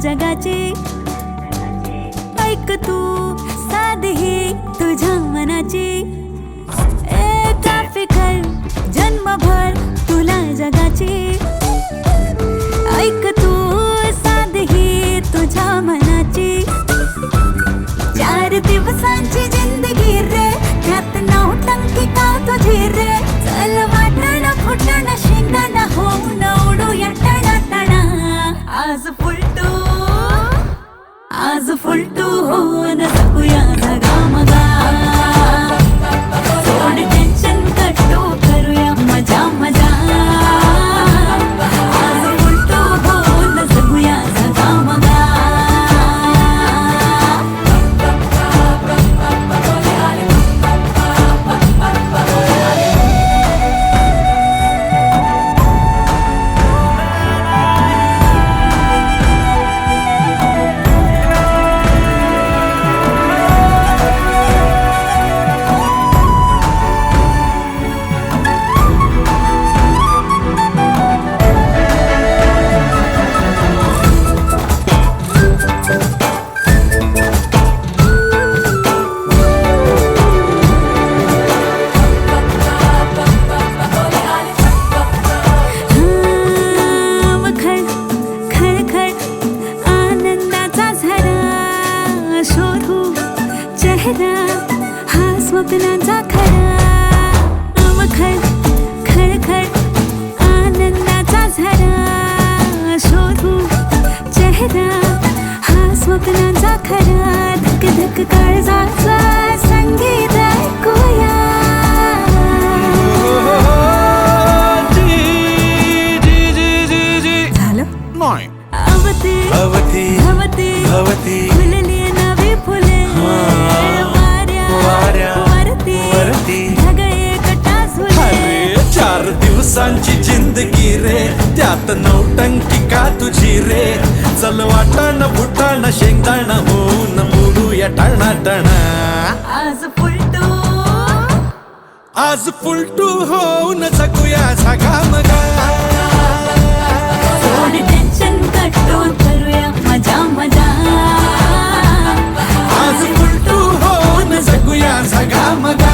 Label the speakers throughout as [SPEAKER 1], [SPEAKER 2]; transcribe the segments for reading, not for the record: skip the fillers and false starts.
[SPEAKER 1] जगाची, ऐक तू साधी तुझ्या मनाची. एका फिकर जन्मभर तुला जगाची, ऐक तू साधी तुझ्या मनाची. 4 दिवसांची जिंदगी रे, त्यात 9 टंकी का तुझी रे. चल वाटण फुटण शेंगदाणा होऊन उडूया टणाटणा. आज फुलटू होऊन जगूया जगामगा. सोड टेन्शन कट्टू करूया मजा मजा. आज फुलटू होऊन जगूया जगामगा. हा स्वप्नांचा खरा. खळखळ आनंदाचा झरा. शोधू चेहरा हा स्वप्नांचा खरा. धक धक काळजाचा संगीत ऐकूया. झालं
[SPEAKER 2] नाही.
[SPEAKER 1] अवती
[SPEAKER 2] भवती
[SPEAKER 1] भवती
[SPEAKER 2] भवती
[SPEAKER 1] फुलली नवी फुले. वरती ढगळे कटा झुले.
[SPEAKER 2] 4 दिवसांची जिंदगी रे, त्यात 9 टंकी का तुझी रे. चल वाटण फुटण शेंगदाणा होऊन उडूया टणाटणा. आज फुलटू होऊन जगूया जगामगा.
[SPEAKER 1] सोड टेन्शन कट्टू करूया मजा मजा.
[SPEAKER 2] आज फुलटू होऊन जगूया जगामगा.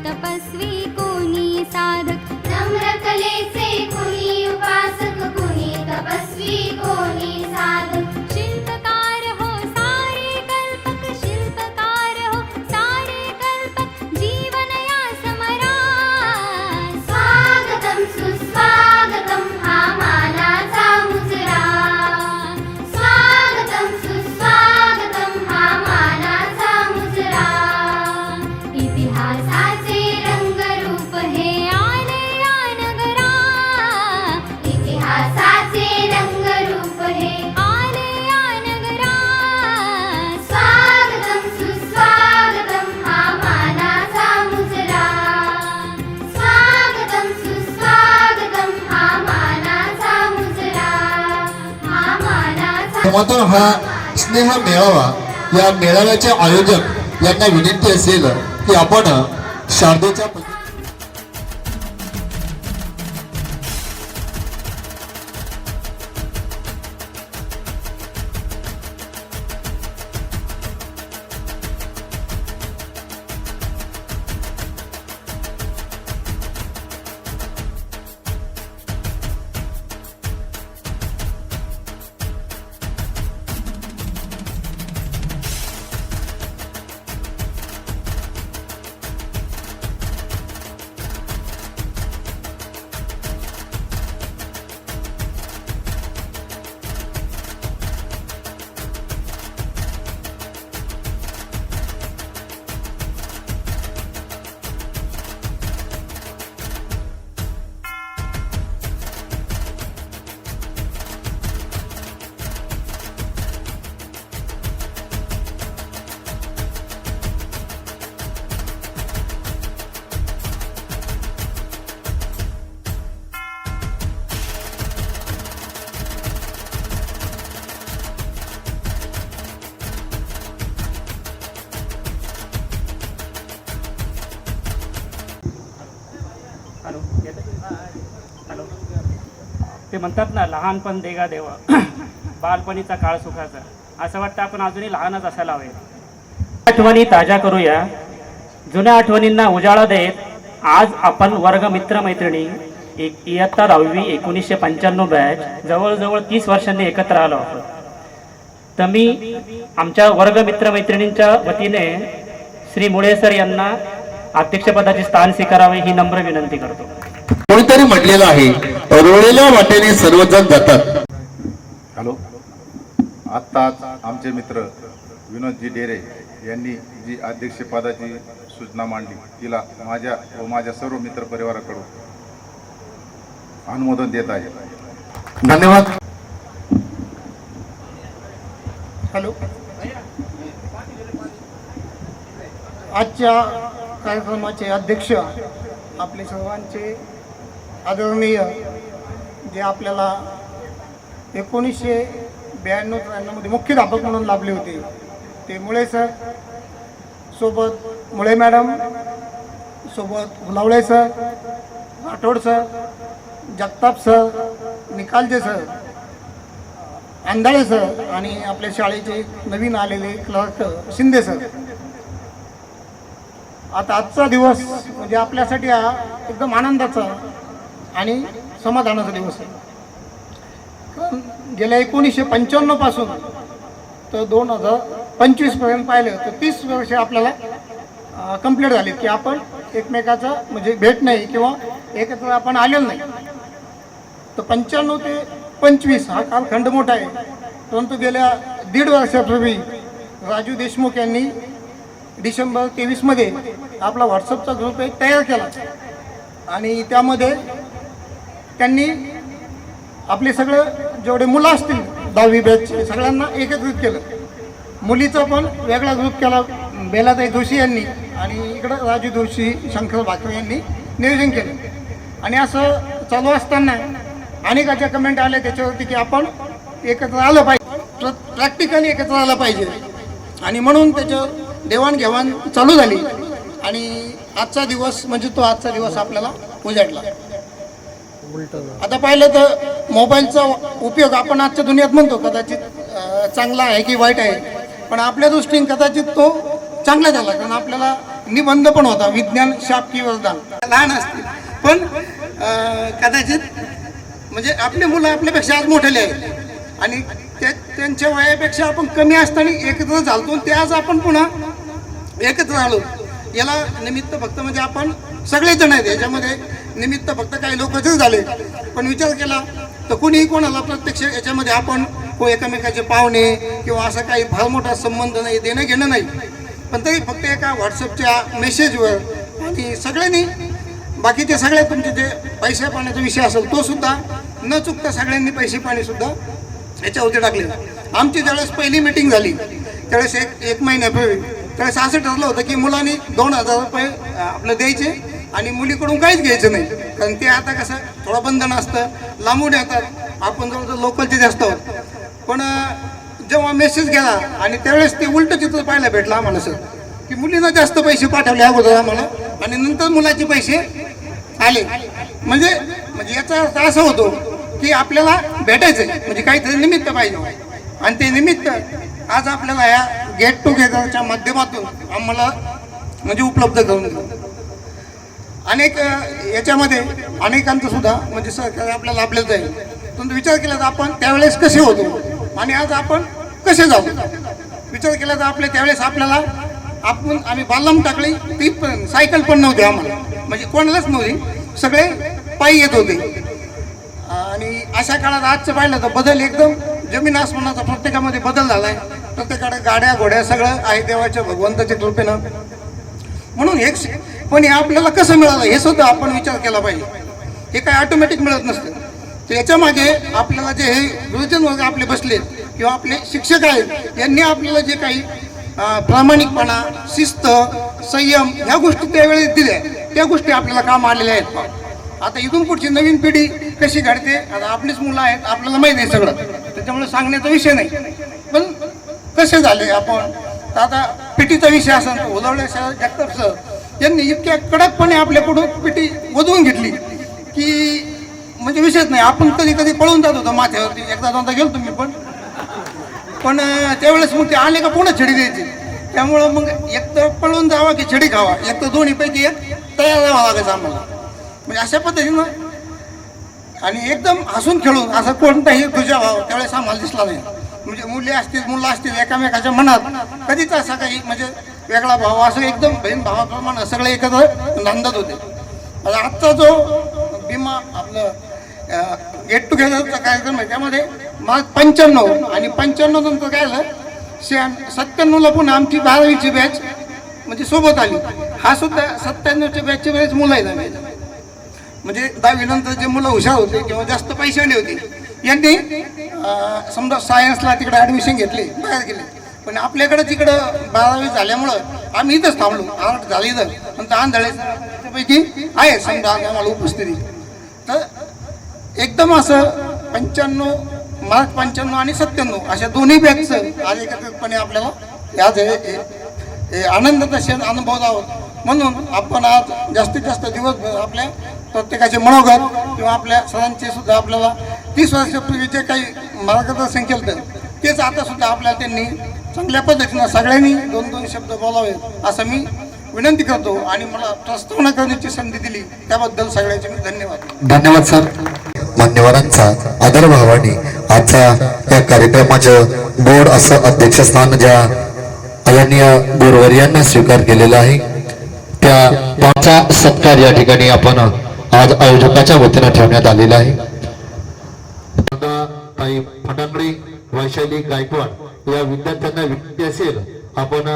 [SPEAKER 3] तपस्वी कोणी साधक, नम्र कलेचे कोणी उपासक. तेव्हा हा स्नेह मेळावा या मेळाव्याचे आयोजक यांना विनंती असेल की आपण शारदेच्या
[SPEAKER 4] हॅलो हॅलो ते म्हणतात ना लहानपण देगा देवा बालपणीचा काळ सुखाचा. असं वाटतं आपण अजूनही लहानच असायला हवे. आठवणी ताज्या करूया, जुन्या आठवणींना उजाळा देत आज आपण वर्ग मित्र मैत्रिणी इयत्ता 10वी 1995 बॅच जवळजवळ 30 वर्षांनी एकत्र आलो आहोत. तर मी आमच्या वर्ग मित्र मैत्रिणींच्या वतीने श्री मुळे सर यांना अध्यक्षपदाचे स्थान स्वीकारावे ही नम्र विनंती करतो.
[SPEAKER 3] कोणीतरी म्हटलेलं आहे, रोळलेल्या वाटेने सर्वजण जातात.
[SPEAKER 5] हॅलो, आत्ताच आमचे मित्र विनोदजी डेरे यांनी जी अध्यक्षपदाची सूचना मांडली तिला माझ्या व माझ्या सर्व मित्र परिवाराकडून अनुमोदन देत आहे.
[SPEAKER 3] धन्यवाद.
[SPEAKER 6] हॅलो, आजच्या कार्यक्रमाचे अध्यक्ष आपले सर्वांचे आदरणीय जे आपल्याला 1992-93 मध्ये मुख्याध्यापक म्हणून लाभले होते ते मुळे सर, सोबत मुळे मॅडम, सोबत Gulawale sir, Rathod sir, Jagtap sir, Nikalje sir, Andhale sir आणि आपल्या शाळेचे नवीन आलेले क्लर्क शिंदे सर. आता आजचा दिवस म्हणजे आपल्यासाठी हा एकदम आनंदाचा आणि समाधानाचा दिवस आहे. कारण गेल्या 1995 पासून तर 2025 पर्यंत पाहिलं तर 30 वर्ष आपल्याला कंप्लीट झाली की आपण एकमेकाचा म्हणजे भेट नाही किंवा एकत्र आपण आलेलो नाही. तर 95 ते 25 हा कालखंड मोठा आहे. परंतु गेल्या 1.5 वर्षापूर्वी राजू देशमुख यांनी डिसेंबर 23 मध्ये आपला व्हॉट्सअपचा ग्रुप एक तयार केला आणि त्यामध्ये त्यांनी आपले सगळं जेवढे मुलं असतील 10वी बॅचचे सगळ्यांना एकत्रित केलं. मुलीचा पण वेगळा ग्रुप केला बेलाताई जोशी यांनी आणि इकडं राजू जोशी, शंकर भाकरे यांनी नियोजन केलं. आणि असं चालू असताना अनेकाच्या कमेंट आल्या त्याच्यावरती की आपण एकत्र आलं पाहिजे, प्रॅक्टिकली एकत्र आलं पाहिजे आणि म्हणून त्याच्यावर देवाणघेवाण चालू झाली आणि आजचा दिवस म्हणजे तो आजचा दिवस आपल्याला उजाडला. आता पाहिलं तर मोबाईलचा उपयोग आपण आजच्या दुनियेत म्हणतो कदाचित चांगला आहे की वाईट आहे, पण आपल्या दृष्टीने कदाचित तो चांगला झाला. कारण आपल्याला निबंध पण होता, विज्ञान शाप की वरदान, लहान असतील पण कदाचित म्हणजे आपले मुलं आपल्यापेक्षा आज मोठेले आहेत आणि त्यांच्या वयापेक्षा आपण कमी असताना एकत्र झालतो ते आज आपण पुन्हा एकत्र आलो. याला निमित्त फक्त म्हणजे आपण सगळेच जण आहेत. याच्यामध्ये निमित्त फक्त काही लोकच झाले, पण विचार केला तर कुणीही कोणाला प्रत्यक्ष याच्यामध्ये आपण एकमेकाचे पाहुणे किंवा असा काही फार मोठा संबंध नाही, देणं घेणं नाही, पण तरी फक्त एका व्हॉट्सअपच्या मेसेजवर आणि सगळ्यांनी बाकीचे सगळे तुमचे जे पैसे पाण्याचा विषय असेल तो सुद्धा न चुकता सगळ्यांनी पैसे पाणी सुद्धा याच्यावरती टाकले. आमची ज्यावेळेस पहिली मीटिंग झाली त्यावेळेस एक महिन्यापूर्वी त्यावेळेस असं ठरलं होतं की मुलांनी 2,000 रुपये आपलं द्यायचे आणि मुलीकडून काहीच घ्यायचं नाही. कारण ते आता कसं थोडं बंधन असतं, लांबून येतात, आपण जवळजवळ लोकलचे जास्त आहोत. पण जेव्हा मेसेज गेला आणि त्यावेळेस ते उलट चित्र पाहायला भेटलं आम्हाला सर, की मुलींना जास्त पैसे पाठवले अगोदर आम्हाला आणि नंतर मुलाचे पैसे आले. म्हणजे याचा अर्थ असा होतो की आपल्याला भेटायचं म्हणजे काहीतरी निमित्त पाहिजे आणि ते निमित्त आज आपल्याला या गेट टुगेदरच्या माध्यमातून आम्हाला म्हणजे उपलब्ध करून दिलं. अनेक याच्यामध्ये अनेकांचं सुद्धा म्हणजे सहकार्य आपल्याला लाभलेलं जाईल. तुम्ही विचार केला तर आपण त्यावेळेस कसे होतो आणि आज आपण कसे जाऊ. विचार केला तर आपल्या त्यावेळेस आपल्याला आम्ही बालम टाकली ती पण सायकल पण नव्हती आम्हाला, म्हणजे कोणालाच नव्हती, सगळे पायी येत होते. आणि अशा काळात आजचं पाहिलं तर बदल एकदम जमीन आसमानाचा प्रत्येकामध्ये बदल झाला आहे. प्रत्येकाकडे गाड्या घोड्या सगळं आहे देवाच्या भगवंताच्या कृपेनं. म्हणून हे पण हे आपल्याला कसं मिळालं हे सुद्धा आपण विचार केला पाहिजे. हे काय ऑटोमॅटिक मिळत नसतं. तर याच्या मागे आपल्याला जे हे गुरुजन वर्ग आपले बसले किंवा आपले शिक्षक आहेत यांनी आपल्याला जे काही प्रामाणिकपणा, शिस्त, संयम ह्या गोष्टी त्यावेळेस दिल्या, त्या गोष्टी आपल्याला काम आलेल्या आहेत. आता इथून पुढची नवीन पिढी कशी घडते, आता आपलीच मुलं आहेत, आपल्याला माहीत आहे सगळं, त्याच्यामुळे सांगण्याचा विषय नाही. पण कसे झाले आपण आता पिटीचा विषय असेल तर उदवळे सर, जगताप सर यांनी इतक्या कडकपणे आपल्याकडून पिटी वधवून घेतली की म्हणजे विषयच नाही. आपण कधी कधी पळून जात होतो माथ्यावरती, एकदा दोनदा गेलो तुम्ही पण त्यावेळेस मग ते आले का पुन्हा छडी द्यायची. त्यामुळं मग एक तर पळून जावा की छडी खावा, एक तर दोन्हीपैकी एक तयार राहावं लागायचं आम्हाला. म्हणजे अशा पद्धतीनं आणि एकदम हसून खेळून असं कोणताही दुजाभाव त्यावेळेस आम्हाला दिसला नाही. म्हणजे मुलं असतील एकामेकाच्या मनात कधीच असा काही म्हणजे वेगळा भाव असं एकदम बहीण भावाप्रमाणे सगळे एकत्र नांदत होते. आजचा जो भीमा आपलं गेट टुगेदरचा कार्यक्रम आहे त्यामध्ये 95 आणि 95 नंतर काय झालं 97ला पुन्हा आमची 12वीची बॅच म्हणजे सोबत आली. हा सुद्धा 97च्या बॅचचे बरेच मुलं आहेत. म्हणजे 10वी नंतर जे मुलं हुशार होते किंवा जास्त पैशावाले होते यांनी समजा सायन्सला तिकडे ॲडमिशन घेतली, बाहेर गेले. पण आपल्याकडे तिकडं 12वी झाल्यामुळं आम्ही इथंच थांबलो. आर्ट झाली इथं नंतर आंधळे त्यापैकी आहे समजा आम्हाला उपस्थिती. तर एकदम असं 95 मार्च 95 आणि 97 अशा दोन्ही बॅचचं आज एकत्रितपणे आपल्याला आज हे आनंदाचा क्षण अनुभवत आहोत. म्हणून आपण आज जास्तीत जास्त दिवसभर आपल्या प्रत्येकाचे मनोगत किंवा आपल्या सरांचे सुद्धा आपल्याला 30 वर्षापूर्वी जे काही मार्गदर्शन केलं तर तेच आता सुद्धा आपल्याला त्यांनी चांगल्या पद्धतीनं सगळ्यांनी 2-2 शब्द बोलावे असं मी विनंती करतो. आणि मला प्रस्तावना करण्याची संधी दिली त्याबद्दल सगळ्यांचे मी
[SPEAKER 3] धन्यवाद सर. मान्यवरांचा आदरभावाने आजच्या या कार्यक्रमाचं बोर्ड असं अध्यक्षस्थान ज्या आदरणीय गुरुवर्यांना स्वीकार केलेला आहे त्या पाचा सत्कार या ठिकाणी आपण आज आयोजकाच्या वतीनं ठेवण्यात आलेला आहे. ताई फटांगडे, वैशाली गायकवाड या विद्यार्थ्यांना विनंती असेल आपण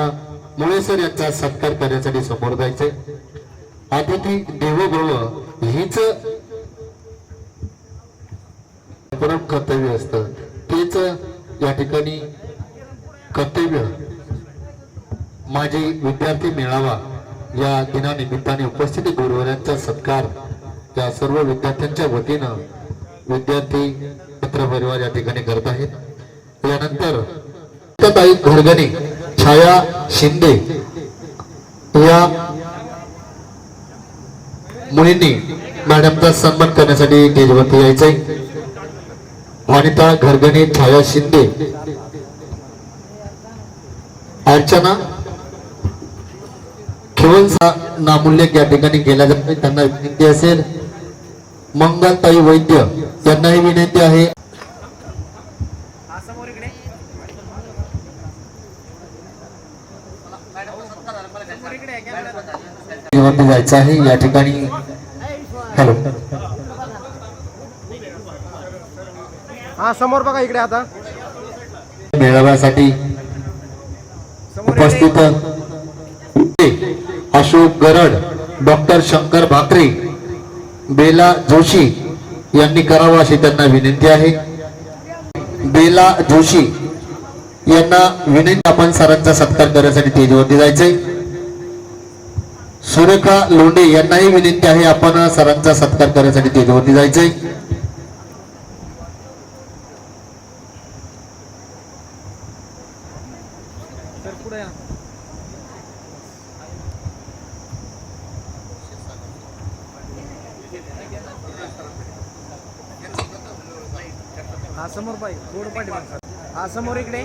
[SPEAKER 3] मुळे सर यांचा सत्कार करण्यासाठी समोर जायचे. अतिथी देवोभव हीच परम कर्तव्य असतं, तेच या ठिकाणी कर्तव्य माझे विद्यार्थी मेळावा या दिनानिमित्ताने उपस्थित गुरुवर्यांचा सत्कार या सर्व विद्यार्थ्यांच्या वतीनं विद्यार्थी मित्र परिवार या ठिकाणी करत आहेत. यानंतर ताई घरगणे, छाया शिंदे या मुलींनी मॅडमचा सन्मान करण्यासाठी स्टेजवरती यायचंय. वनिता घरगणे, छाया शिंदे, अर्चना खेवलचा नामोल्लेख या ठिकाणी केला जातो. त्यांना विनंती असेल. मंगलताई वैद्य यांनाही विनंती आहे. जायचं आहे या ठिकाणी. हॅलो
[SPEAKER 7] हा समोर बघा इकडे. आता
[SPEAKER 3] मेळाव्यासाठी उपस्थित अशोक गरड, डॉक्टर शंकर भाकरे, बेला जोशी यांनी करावं अशी त्यांना विनंती आहे. बेला जोशी यांना विनंती आपण सरांचा सत्कार करण्यासाठी स्टेजवरती जायचंय. सुरेखा लोंढे यांनाही विनंती आहे आपण सरांचा सत्कार करण्यासाठी स्टेजवरती जायचंय.
[SPEAKER 7] हा समोर पाहिजे बोर्ड पाठी हा समोर इकडे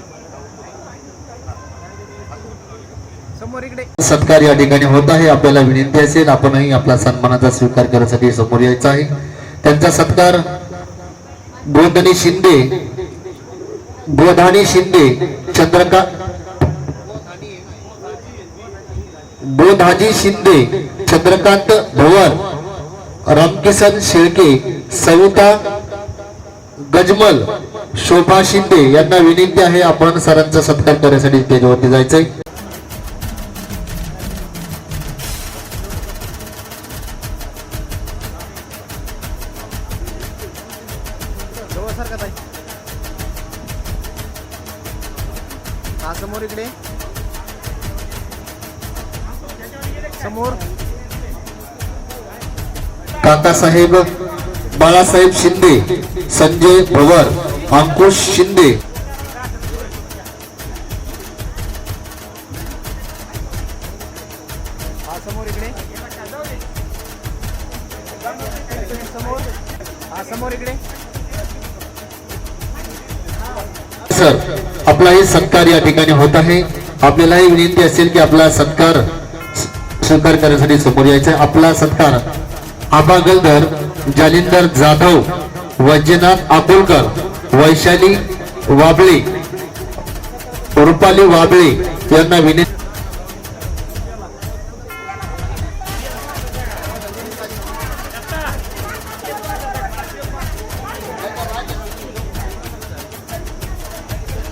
[SPEAKER 7] समोर इकडे
[SPEAKER 3] सत्कार या ठिकाणी होत आहे. आपल्याला विनंती असेल आपणही आपला सन्मानाचा स्वीकार करण्यासाठी समोर यायचा आहे. त्यांचा सत्कार बोधानी शिंदे चंद्रकांत भवर, रामकिसन शेळके, सविता गजमल, शोभा शिंदे यांना विनंती आहे आपण सरांचा सत्कार करण्यासाठी स्टेजवरती जायचंय.
[SPEAKER 7] जवळसारखा ताई हा समोर इकडे समोर
[SPEAKER 3] काकासाहेब बाळासाहेब शिंदे, संजय पवार, अंकुश शिंदे,
[SPEAKER 7] हा समोर इकडे समोर हा समोर इकडे
[SPEAKER 3] सर आपलाही सत्कार या ठिकाणी होत आहे. आपल्यालाही विनंती असेल की आपला सत्कार स्वीकार करण्यासाठी समोर यायचा. आपला सत्कार आबा गलधर, जालिंदर जाधव, वैजनाथ अकोलकर, वैशाली वाबळे, रुपाली वाबळे यांना विनंती.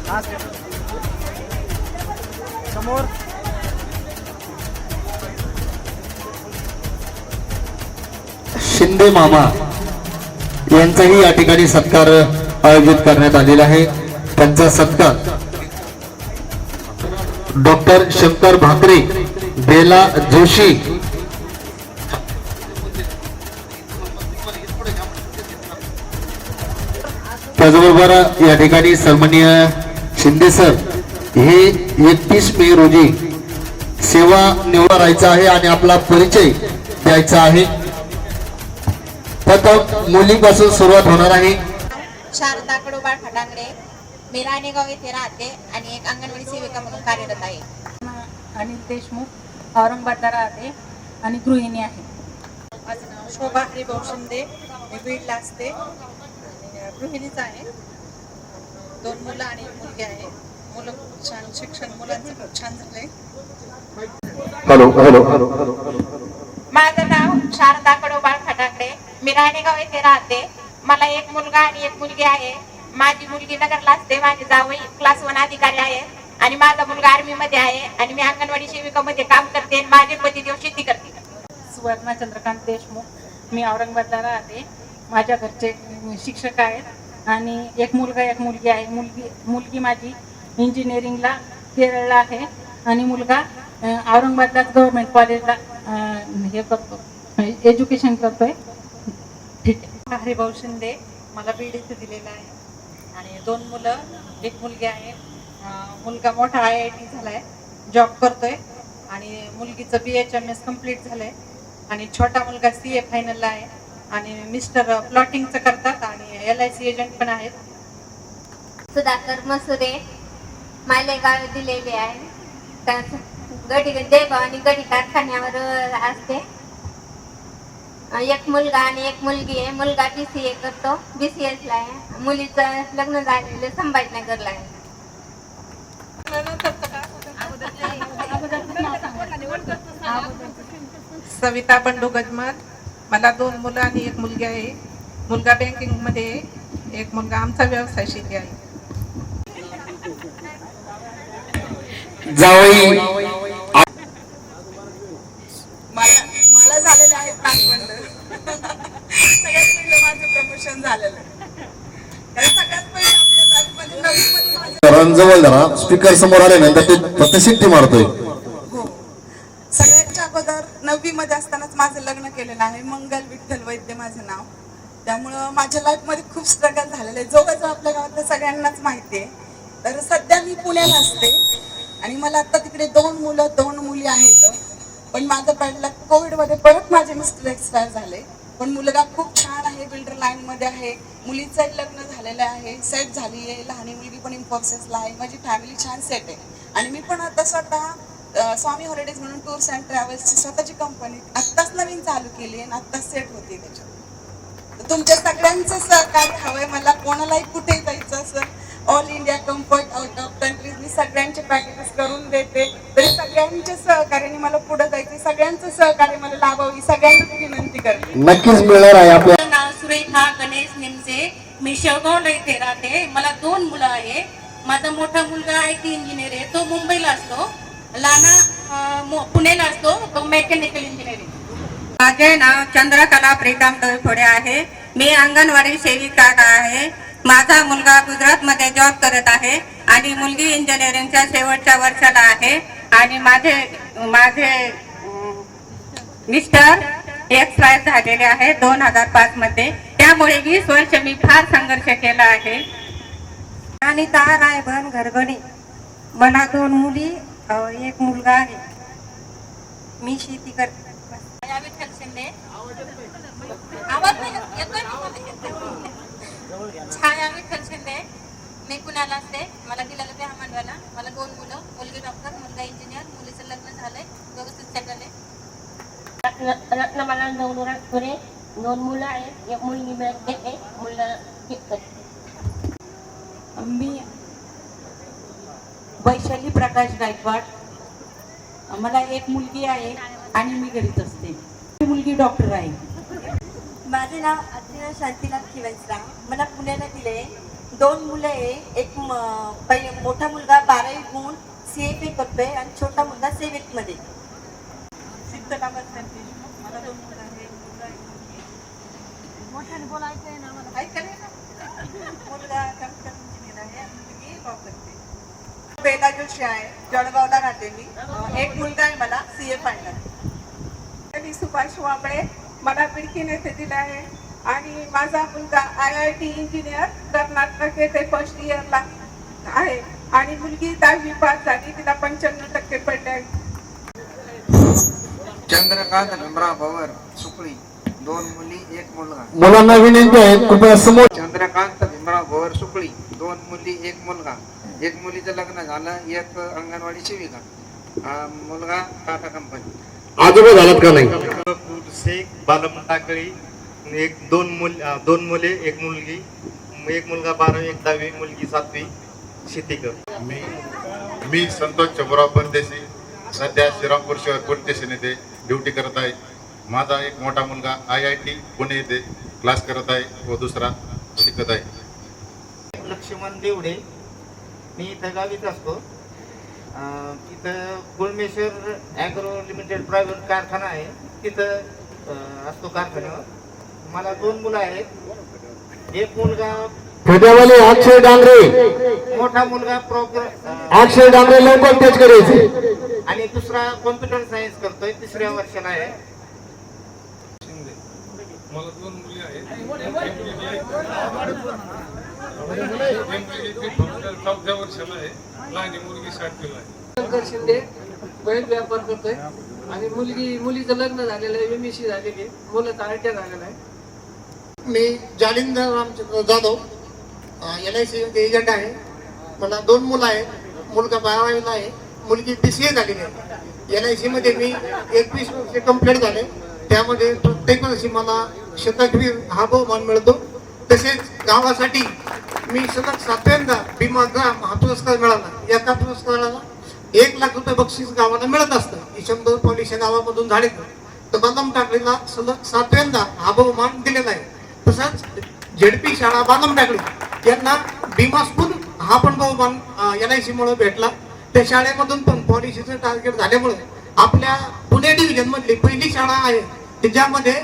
[SPEAKER 7] हा समोर
[SPEAKER 3] शिंदे मामा यांचाही या ठिकाणी सत्कार आयोजित करण्यात आलेला आहे. त्यांचा सत्कार डॉक्टर शंकर भाकरे, बेला जोशी, त्याचबरोबर या ठिकाणी सन्माननीय शिंदे सर हे 31 मे रोजी सेवा निवडायचा आहे आणि आपला परिचय द्यायचा आहे. प्रथम मुलीपासून सुरुवात होणार आहे.
[SPEAKER 8] शारदा कडोबाळ खटांगडे, मी राणेगाव येथे राहते आणि एक अंगणवाडी सेविका म्हणून कार्यरत आहे.
[SPEAKER 9] अनिल देशमुख, औरंगाबादला राहते आणि गृहिणी आहे.
[SPEAKER 8] माझं नाव शोभा हरिभाऊ शिंदे, मी बीडला असते आणि गृहिणीच आहे. 2 मुलं आणि 1 मुलगी आहे. मुलं खूप छान शिक्षण मुलांचं खूप छान झालंय. माझं नाव शारदा कडोबाळ खटांगडे, मी राणेगाव येथे राहते. मला 1 मुलगा आणि 1 मुलगी आहे. माझी मुलगी नगरला असते, माझे जावई क्लास 1 अधिकारी आहे आणि माझा मुलगा आर्मी मध्ये आहे आणि मी अंगणवाडी सेविका मध्ये काम करते. माझे पतिदेव शेती करते.
[SPEAKER 9] सुवर्णा चंद्रकांत देशमुख, मी औरंगाबादला राहते. माझ्या घरचे शिक्षक आहेत आणि 1 मुलगा 1 मुलगी आहे. मुलगी माझी इंजिनिअरिंगला केरळला आहे आणि मुलगा औरंगाबादला गव्हर्नमेंट कॉलेजला हे करतो, एज्युकेशन करतोय. ठीक आहे.
[SPEAKER 8] हरिभाऊ शिंदे, मला बीड इथे दिलेला आहे आणि 2 मुलं 1 मुलगी आहे. मुलगा मोठा IIT झालाय, जॉब करतोय आणि मुलगीचं BHMS कम्प्लीट झालंय आणि छोटा मुलगा CA फायनलला आहे आणि मिस्टर प्लॉटिंगचं करतात आणि LIC एजंट पण आहेत.
[SPEAKER 10] सुधाकर मसुरे, मालेगाव दिलेले आहे. गडी देगाव आणि गडी कारखान्यावर असते. 1 मुलगा आणि 1 मुलगी आहे. मुलगा BCA करतो, BCS ला आहे. मुलीचं लग्न झालेलं संभाजीनगरला आहे.
[SPEAKER 8] सविता बंडू गजमल, मला 2 मुलं आणि 1 मुलगी आहे. मुलगा बँकिंग मध्ये आहे, 1 मुलगा आमचा व्यवसाय शेती आहे.
[SPEAKER 3] जावई
[SPEAKER 8] मला झालेले आहेत नागवंड. सगळ्यात पहिलं माझं प्रमोशन झालेलं आहे. सगळ्यात पहिलं आपल्या बँकमध्ये नवीन माझं
[SPEAKER 3] जवळ जरा स्पीकर समोर आल्यानंतर ते फक्त शिट्टी मारतोय.
[SPEAKER 8] हो, सगळ्यांच्या अगोदर 9वी मध्ये असतानाच माझं लग्न केलेलं आहे. मंगल विठ्ठल वैद्य माझं नाव. त्यामुळं माझ्या लाईफ मध्ये खूप स्ट्रगल झालेलं आहे, जवळजवळ आपल्या गावातल्या सगळ्यांनाच माहिती आहे. तर सध्या मी पुण्याला असते
[SPEAKER 11] आणि मला आता तिकडे 2 मुलं 2 मुली आहेत. पण माझं पहिलं कोविडमध्ये परत माझे मिस्टर एक्सपायर झाले. पण मुलगा खूप छान आहे, बिल्डर लाईनमध्ये आहे, मुलीचंही लग्न झालेलं आहे, सेट झाली आहे, लहान मुलगी पण इन्फोसिसला आहे, माझी फॅमिली छान सेट आहे. आणि मी पण आता स्वतः स्वामी हॉलिडेज म्हणून टूर्स अँड ट्रॅव्हल्सची स्वतःची कंपनी आत्ताच नवीन चालू केली आणि आत्ताच सेट होती त्याच्यात. तुमच्या सगळ्यांचं सहकार्य हवंय मला. कोणालाही कुठे जायचं असं all India comfort out of countries मी सगळ्यांचे पॅकेजेस करून देते. तरी सगळ्यांच्या सहकार्याने मला पुढे जायचं, सगळ्यांचं सहकार्य मला लाभावी, सगळ्यांना विनंती करते.
[SPEAKER 3] नक्कीच मिळणार आहे आपल्या.
[SPEAKER 9] माझं नाव सुरेखा गणेश निमसे. मी शेवगावला इथे राहते. मला 2 मुलं आहे. माझा मोठा मुलगा IT इंजिनियर आहे, तो मुंबईला असतो. लहाना पुण्याला असतो, तो मेकॅनिकल इंजिनिअरिंग.
[SPEAKER 8] माझे नाव चंद्रकला प्रीतम डोईफोडे आहे. मी अंगणवाडी सेविका आहे. माझा मुलगा गुजरातमध्ये जॉब करत आहे आणि मुलगी इंजिनिअरिंगच्या शेवटच्या वर्षाला आहे. आणि माझे मिस्टर एक्सपायर झालेले आहे 2005 मध्ये. त्यामुळे 20 वर्ष मी फार संघर्ष केला आहे. आणि रायबन घरगडी. मला 2 मुली 1 मुलगा आहे. मी शेती करते.
[SPEAKER 9] विठ्ठल शिंदे. छाया विठ्ठल शिंदे. मी पुण्याला असते. मला दिलेलं ते मांडवायला. मला 2 मुलं, मुलगी डॉक्टर, मुलगा इंजिनियर, मुलीचं लग्न झालंय, व्यवस्थित सेटल आहे.
[SPEAKER 10] रत्नमाला नवनुराजपुरे. 2 मुलं आहेत, 1 मुलगी मिळते, मुलगा
[SPEAKER 8] मी वैशाली प्रकाश गायकवाड. मला 1 मुलगी आहे आणि मी घरीच असते. मुलगी डॉक्टर आहे.
[SPEAKER 10] माझे नाव अर्चना शांतीलाल खिवंसराव. मला पुण्याला दिले. 2 मुलं आहे. एक मोठा मुलगा 12वी गुण CFA करतोय आणि छोटा मुलगा 7th मध्ये.
[SPEAKER 8] मला 2 मुलं आहे. मोठ्याने बोलायचंय ना मला. मुलगा कम्प्युटर इंजिनियर आहे आणि मुलगी लॉ करते. बेला जोशी आहे, जळगावला राहते मी. 1 मुलगा आहे मला CA फायनल. सुभाष वाबळे. मला बिडकीन येथे दिला आहे आणि माझा मुलगा IIT इंजिनियर कर्नाटक येथे फर्स्ट इयरला आहे आणि मुलगी 10वी पास झाली, तिला 95% पडले.
[SPEAKER 7] चंद्रकांत भीमराव पवार सुकळी. 2 मुली 1 मुलगा.
[SPEAKER 3] मुलांना विनंती आहे कृपया समोर.
[SPEAKER 7] चंद्रकांत भीमराव पवार सुकळी. 2 मुली 1 मुलगा. 1 मुलीचं लग्न झालं, 1 अंगणवाडी सेविका, मुलगा टाटा कंपनी.
[SPEAKER 3] आजोबा झालात का नाही?
[SPEAKER 12] शेख बालम टाकळी. 2 मुले 1 मुलगी, 1 मुलगा 12वी, 1 10वी, मुलगी 7वी, शेती कर.
[SPEAKER 5] मी संतोष चबुराव परदेशी. सध्या श्रीरामपूर शहर पोलीस स्टेशन येथे ड्युटी करत आहे. माझा 1 मोठा मुलगा IIT पुणे येथे क्लास करत आहे व दुसरा शिकत आहे.
[SPEAKER 7] लक्ष्मण देवडे. मी इथं गावीच असतो. इथं गुळमेश्वर ॲग्रो लिमिटेड प्रायव्हेट कारखाना आहे, तिथं असतो कारखान्यावर. मला 2 मुलं आहेत. 1 मुलगा
[SPEAKER 3] अक्षय डांगरे.
[SPEAKER 7] मोठा मुलगा
[SPEAKER 3] अक्षय डांगरे लवकर तेच करायचे.
[SPEAKER 7] आणि दुसरा कॉम्प्युटर सायन्स करतोय, 3ऱ्या वर्षाला आहे.
[SPEAKER 13] मला 2 मुली आहेत. 4थ्या वर्षाला आहे, लहान मुलगी 7वीला आहे.
[SPEAKER 14] शंकर शिंदे. बैल व्यापार करतोय आणि मुलीचं लग्न झालेलं आहे, MSc झालेली आहे, मुलाचा ITI झालेला आहे.
[SPEAKER 6] मी जालिंदर रामचंद्र जाधव, LIC एजंट आहे. मला 2 मुलं आहेत. मुलगा 12वीला आहे, मुलगी BCA झालेली आहे. LIC मध्ये मी 21 वर्ष कंप्लीट झाले. त्यामध्ये प्रत्येक वर्षी मला शतकवीर हा बहुमान मिळतो. तसेच गावासाठी मी सलग 7व्यांदा भीमा ग्राम हा पुरस्कार मिळाला. एका पुरस्काराला 1 लाख रुपये बक्षीस गावाला मिळत असतं. 100 पॉलिश गावामधून झाले तर बालम टाकळीला सलग 7व्यांदा हा बहुमान दिलेला आहे. तसंच ZP शाळा बालम टाकळी यांना भीमा स्कूल हा पण बहुमान LIC मुळे भेटला. त्या शाळेमधून पण पॉलिसीचं टार्गेट झाल्यामुळे आपल्या पुणे डिव्हिजन मधली पहिली शाळा आहे की ज्यामध्ये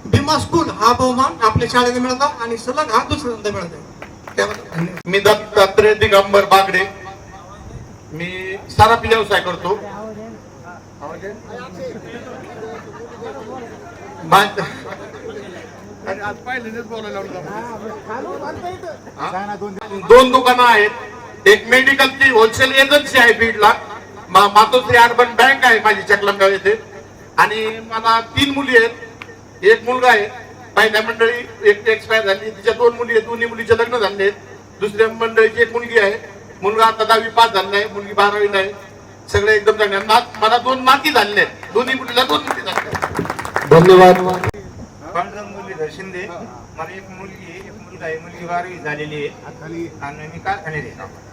[SPEAKER 6] भीमा स्कूल हा बहुमान आपल्या शाळेला मिळाला आणि सलग हा दुसऱ्यांदा मिळाला.
[SPEAKER 5] मी दत्तात्रय दिगंबर बागडे. मी सारापी व्यवसाय करतो. दोन दुकानं आहेत. एक मेडिकलची होलसेल एजन्सी आहे बीडला मातोश्री अर्बन बँक आहे माझी चकलंगाव येथे आणि मला 3 मुली आहेत, 1 मुलगा आहे. पहिल्या मंडळी एक एक्सपायर झाली, तिच्या 2 मुली आहेत, दोन्ही मुलीचे लग्न झाले आहेत. दुसऱ्या मंडळीची 1 मुलगी आहे, मुलगा आता 10वी पास झालेला आहे, मुलगी 12वी आहे. सगळे एकदम चांगले. मला 2 नाती झालेले आहेत, दोन्ही मुलीला 2 मुली झाले.
[SPEAKER 3] धन्यवाद.
[SPEAKER 12] पांडुरंग मुरलीधर शिंदे. मला 1 मुलगी आहे, 1 मुलगा आहे. मुलगी 12वी झालेली आहे आणि मी कारखान्यात आहे.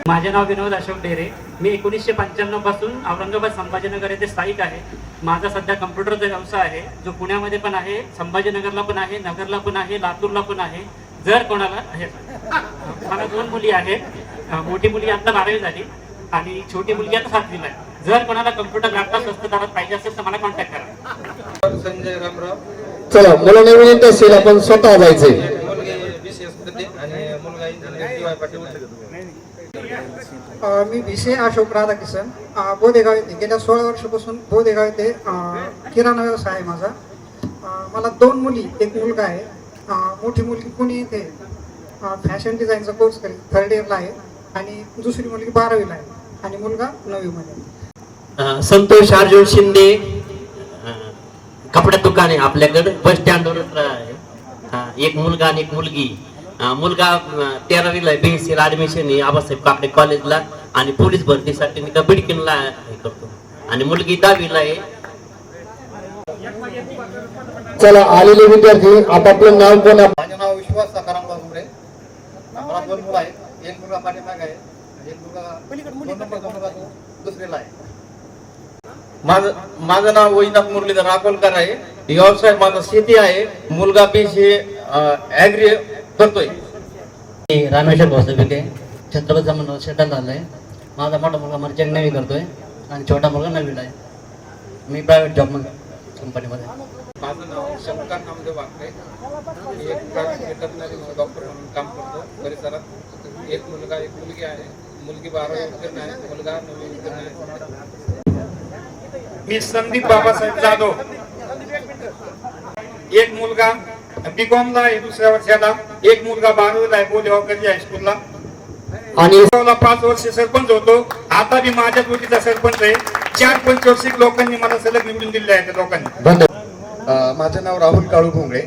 [SPEAKER 4] माझे नाव विनोद अशोक डेरे. मी 1995 पासून औरंगाबाद संभाजीनगर येथे स्थायिक आहे. माझा सध्या कम्प्युटरचा व्यवसाय आहे, जो पुण्यामध्ये पण आहे, संभाजीनगरला पण आहे, नगरला पण आहे, लातूरला पण आहे. जर कोणाला मला 2 मुली आहेत. मोठी मुलगी आता 12वी झाली आणि छोटी मुलगी आता 7वीला आहे. जर कोणाला कम्प्युटर लॅपटॉप स्वस्त दरात पाहिजे असेल तर मला कॉन्टॅक्ट करा.
[SPEAKER 12] संजय रामराव.
[SPEAKER 3] चला मला नवीन इंटरेस्ट असेल आपण स्वतः जायचंय.
[SPEAKER 12] मुलगी BCS करते आणि मुलगा इंजिनियर DY पाटील.
[SPEAKER 6] मी BC अशोक राधाकिशन, बोधेगाव येथे गेल्या 16 वर्षापासून बोधेगाव येथे किराणा व्यवसाय आहे माझा. मला 2 मुली 1 मुलगा आहे. मोठी मुलगी पुणे येथे फॅशन डिझाईनचा कोर्स करेल, 3rd इयरला आहे आणि दुसरी मुलगी 12वीला आहे आणि मुलगा 9वी मध्ये.
[SPEAKER 15] संतोष अर्जुन शिंदे. कपड्यात दुकान आहे आपल्याकडे, बस स्टँडवर आहे. 1 मुलगा आणि 1 मुलगी. मुलगा 13वीला आहे, BSc ऍडमिशन आहे आबासाहेब कापडे कॉलेजला आणि पोलीस भरतीसाठी बिडकीनला हे करतो आणि मुलगी 10वीला आहे.
[SPEAKER 3] चला आलेले विद्यार्थी आपापलं नाव कोण.
[SPEAKER 6] माझे नाव विश्वास सकाराम घुमरे. मला 2 मुलं आहेत, 1 मुलगा पाठीमाग आहे, 1 मुलगा 2 नंबर दुसरीला आहे.
[SPEAKER 12] माझं नाव वैनाथ मुरलीधर राकोलकर आहे. व्यवसाय माझा शेती आहे. मुलगा BC ऍग्री करतोय.
[SPEAKER 15] रामेश्वर भोसले छत्रपती म्हणून सेटल झालाय. माझा मोठा मुलगा मर्चंट नेव्ही करतोय आणि छोटा मुलगा 9वीला आहे. मी प्रायव्हेट जॉब कंपनीमध्ये.
[SPEAKER 12] माझं नाव शंकर नामदेव वाकरे. एक वेटरनरी डॉक्टर म्हणून काम करतो परिसरात. 1 मुलगा 1 मुलगी आहे. मुलगी 12वी उत्तीर्ण आहे, मुलगा 9वी उत्तीर्ण आहे. मी संदीप बाबासाहेब जाधव. 1 मुलगा BCom आहे, दुसऱ्या वर्षाला. 1 मुलगा 12वीला आहे, बोदेगावकरजी हायस्कूलला.
[SPEAKER 3] आणि
[SPEAKER 12] 5 वर्ष सरपंच होतो. आता मी माझ्या ओळखीचा सरपंच आहे. 4 पंचवार्षिक लोकांनी मला सलग निवडून दिले आहेत. त्या लोकांनी.
[SPEAKER 5] माझं नाव राहुल काळू भोंगळे.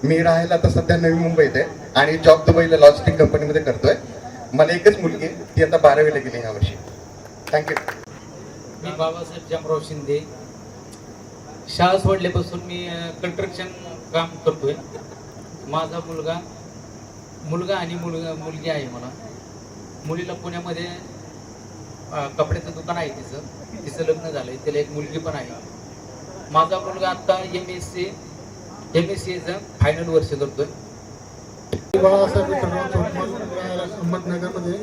[SPEAKER 5] मी राहायला तर सध्या नवी मुंबईत आहे आणि जॉब दुबईला लॉजिस्टिक कंपनीमध्ये करतोय. मला 1च मुलगी, ती आता 12वीला गेली ह्या वर्षी. थँक्यू.
[SPEAKER 15] मी बाबासाहेब जमराव शिंदे. शाळा सोडल्यापासून मी कंस्ट्रक्शन काम करतोय. माझा मुलगा आणि मुलगी आहे मला. मुलीला पुण्यामध्ये कपड्याचं दुकान आहे तिचं लग्न झालंय, तिला 1 मुलगी पण आहे. माझा मुलगा आता MSc फायनल वर्ष करतोय.
[SPEAKER 6] बाळासाहेब अहमदनगरमध्ये.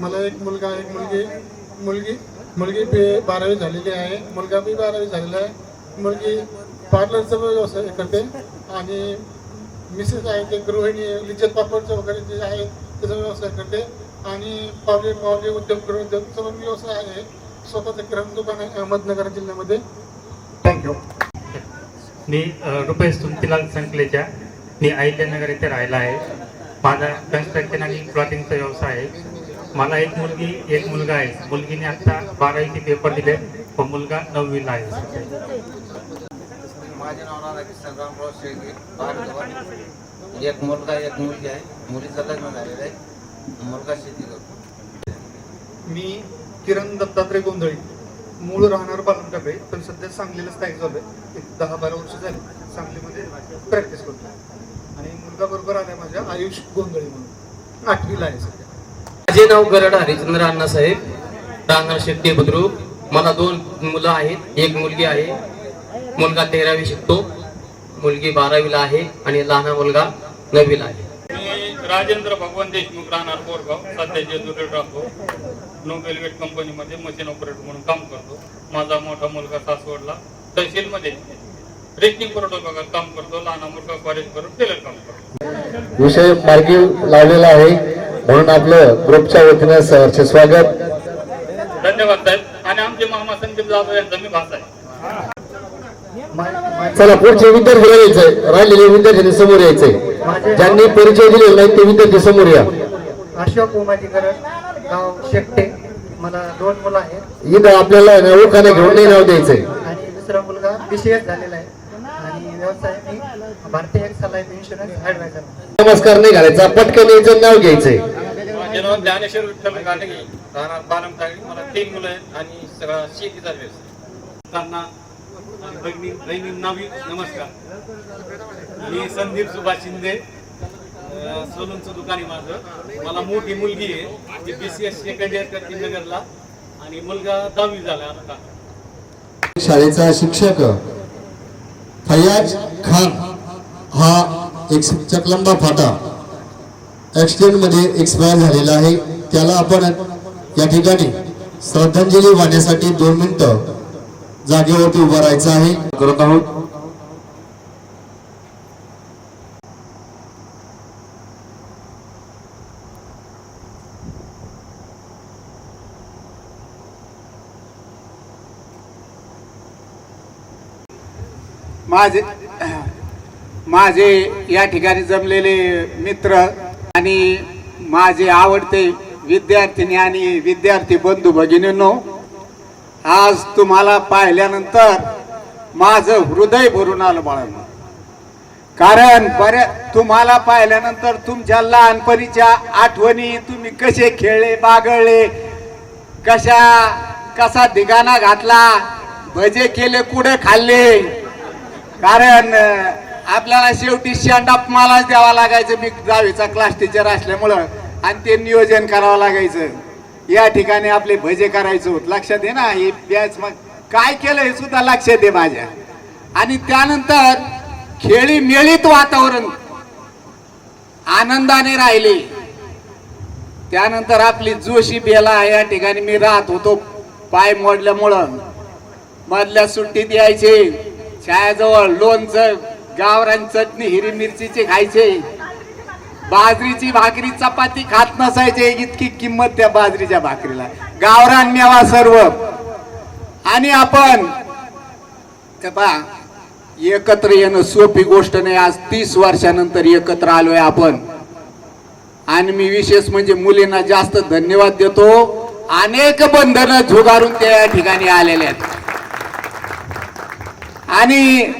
[SPEAKER 6] मला 1 मुलगा 1 मुलगी 12वी झालेली आहे, मुलगा 12वी झालेला आहे. मुलगी पार्लरचा व्यवसाय करते आणि मिसेस आहे ते गृहिणी लिज्जत पापडचं वगैरे जे आहे त्याचा व्यवसाय करते आणि पावले उद्योगचा व्यवसाय आहे. स्वतःचं किराणा दुकान आहे अहमदनगर जिल्ह्यामध्ये. थँक्यू.
[SPEAKER 4] मी रुपेश तुमतीलाल संकलेच्या. मी अहिल्यानगर येथे राहिला आहे. माझा कन्स्ट्रक्शन आणि क्लॉथिंगचा व्यवसाय आहे. मला 1 मुलगी 1 मुलगा आहे. मुलगीने आता 12वीचे पेपर दिले व मुलगा 9वीला आहे.
[SPEAKER 7] माझे नाव राधाकिशन रामराव शेळके. 1 मुलगा 1 मुलगी आहे. मुलीचं लग्न झालेलं आहे, मुलगा शेती करतो.
[SPEAKER 6] मी किरण दत्तात्रय गोंधळी. मूळ राहणार बालमटाकडे, पण सध्या सांगलीला स्थायिक झालोय. 10-12 वर्ष झाली सांगलीमध्ये प्रॅक्टिस करतो आणि मुलगा बरोबर आलाय माझ्या आयुष गोंधळी म्हणून 8वीला आहे सध्या.
[SPEAKER 15] माझे नाव गरड हरिचंद्र अण्णासाहेब, राहणार शेट्टी बुद्रुक. मला 2 मुलं आहेत, 1 मुलगी आहे. मुलगा 13वी शिकतो, मुलगी 12वीला आहे आणि लहान मुलगा 9वीला आहे.
[SPEAKER 13] मी राजेंद्र भगवान देशमुख, राहणार बोरगाव. सध्या जेजुरीला राहतो. नोबेलवेट कंपनीमध्ये मशीन ऑपरेटर म्हणून काम करतो. माझा मोठा मुलगा सासवडला तहसीलमध्ये रेशनिंग प्रोटोकॉल काम करतो. लहान मुलगा कॉलेज करून टेलर काम करतो.
[SPEAKER 3] विषय मार्गी लावलेला आहे म्हणून आपलं ग्रुपच्या वतीने सहर्ष स्वागत.
[SPEAKER 13] धन्यवाद साहेब. आणि आमचे मामा संदीप जाधव यांचा मी भाषा आहे.
[SPEAKER 3] चला पुढचे विद्यार्थी यायचंय, राहिलेले विद्यार्थ्यांनी समोर यायचंय. ज्यांनी परिचय दिलेला नाही ते विद्यार्थी समोर या.
[SPEAKER 6] अशोक उमाजीकर, गाव शेकटे. मला 2 मुलं आहेत
[SPEAKER 3] इथं आपल्याला ओळखाने घेऊन नाही नाव द्यायचंय.
[SPEAKER 6] आणि दुसरा मुलगा BCS झालेला आहे आणि व्यवसाय मी भारतीय एक्सल लाईफ इन्शुरन्स ॲडवायझर.
[SPEAKER 3] नमस्कार नाही घालायचा, पटकन यायचं नाव घ्यायचंय.
[SPEAKER 13] माझे नाव ज्ञानेश्वर विठ्ठल गाडगे, राहणार बालमतागडी. मला 3 मुलं आहेत आणि सगळा शेतीचा व्यवसाय. त्यांना बहिणींना नमस्कार. मी संदीप सुभाष शिंदे, सलूनचं दुकान आहे माझं. मला मोठी मुलगी आहे, ती BCS सेकंड इयर करते नगरला आणि मुलगा 10वी झाला आता.
[SPEAKER 3] शाळेचा शिक्षक फयाज खान हा एक चकलंबा फाटा ऍक्सिडेंट मध्ये एक्सपायर झालेला आहे. त्याला आपण या ठिकाणी श्रद्धांजली वाहण्यासाठी 2 मिनिटं जागेवरती उभं राहायचं आहे. करत आहोत.
[SPEAKER 16] माझे या ठिकाणी जमलेले मित्र आणि माझे आवडते विद्यार्थिनी आणि विद्यार्थी बंधू भगिनींनो, आज तुम्हाला पाहिल्यानंतर माझं हृदय भरून आलं बाळांनो. कारण तुम्हाला पाहिल्यानंतर तुमच्या लहानपणीच्या आठवणी, तुम्ही कसे खेळले बागळले, कसा धिगाणा घातला, भजे केले, कुठे खाल्ले. कारण आपल्याला शेवटी स्टँडअप मलाच द्यावा लागायचं, मी 10वीचा क्लास टीचर असल्यामुळं, आणि ते नियोजन करावं लागायचं. या ठिकाणी आपले भजे करायचं होत. लक्षात आहे ना, हे बॅच मग काय केलं हे सुद्धा लक्षात आहे माझ्या. आणि त्यानंतर खेळी मेळीत वातावरण आनंदाने राहिले. त्यानंतर आपली जोशी बेला या ठिकाणी मी राहत होतो. पाय मोडल्यामुळं मधल्या सुट्टीत यायचे, शाळेजवळ लोणचं, गावरान चटणी, हिरवी मिरचीचे खायचे, बाजरीची भाकरी चपाती खात नसायचे. इतकी किंमत त्या बाजरीच्या भाकरीला, गावरान मेवा सर्व. आणि आपण एकत्र येणं सोपी गोष्ट नाही. आज 30 वर्षानंतर एकत्र आलोय आपण. आणि मी विशेष म्हणजे मुलींना जास्त धन्यवाद देतो. अनेक बंधनं झुगारून त्या या ठिकाणी आलेल्या आहेत. आणि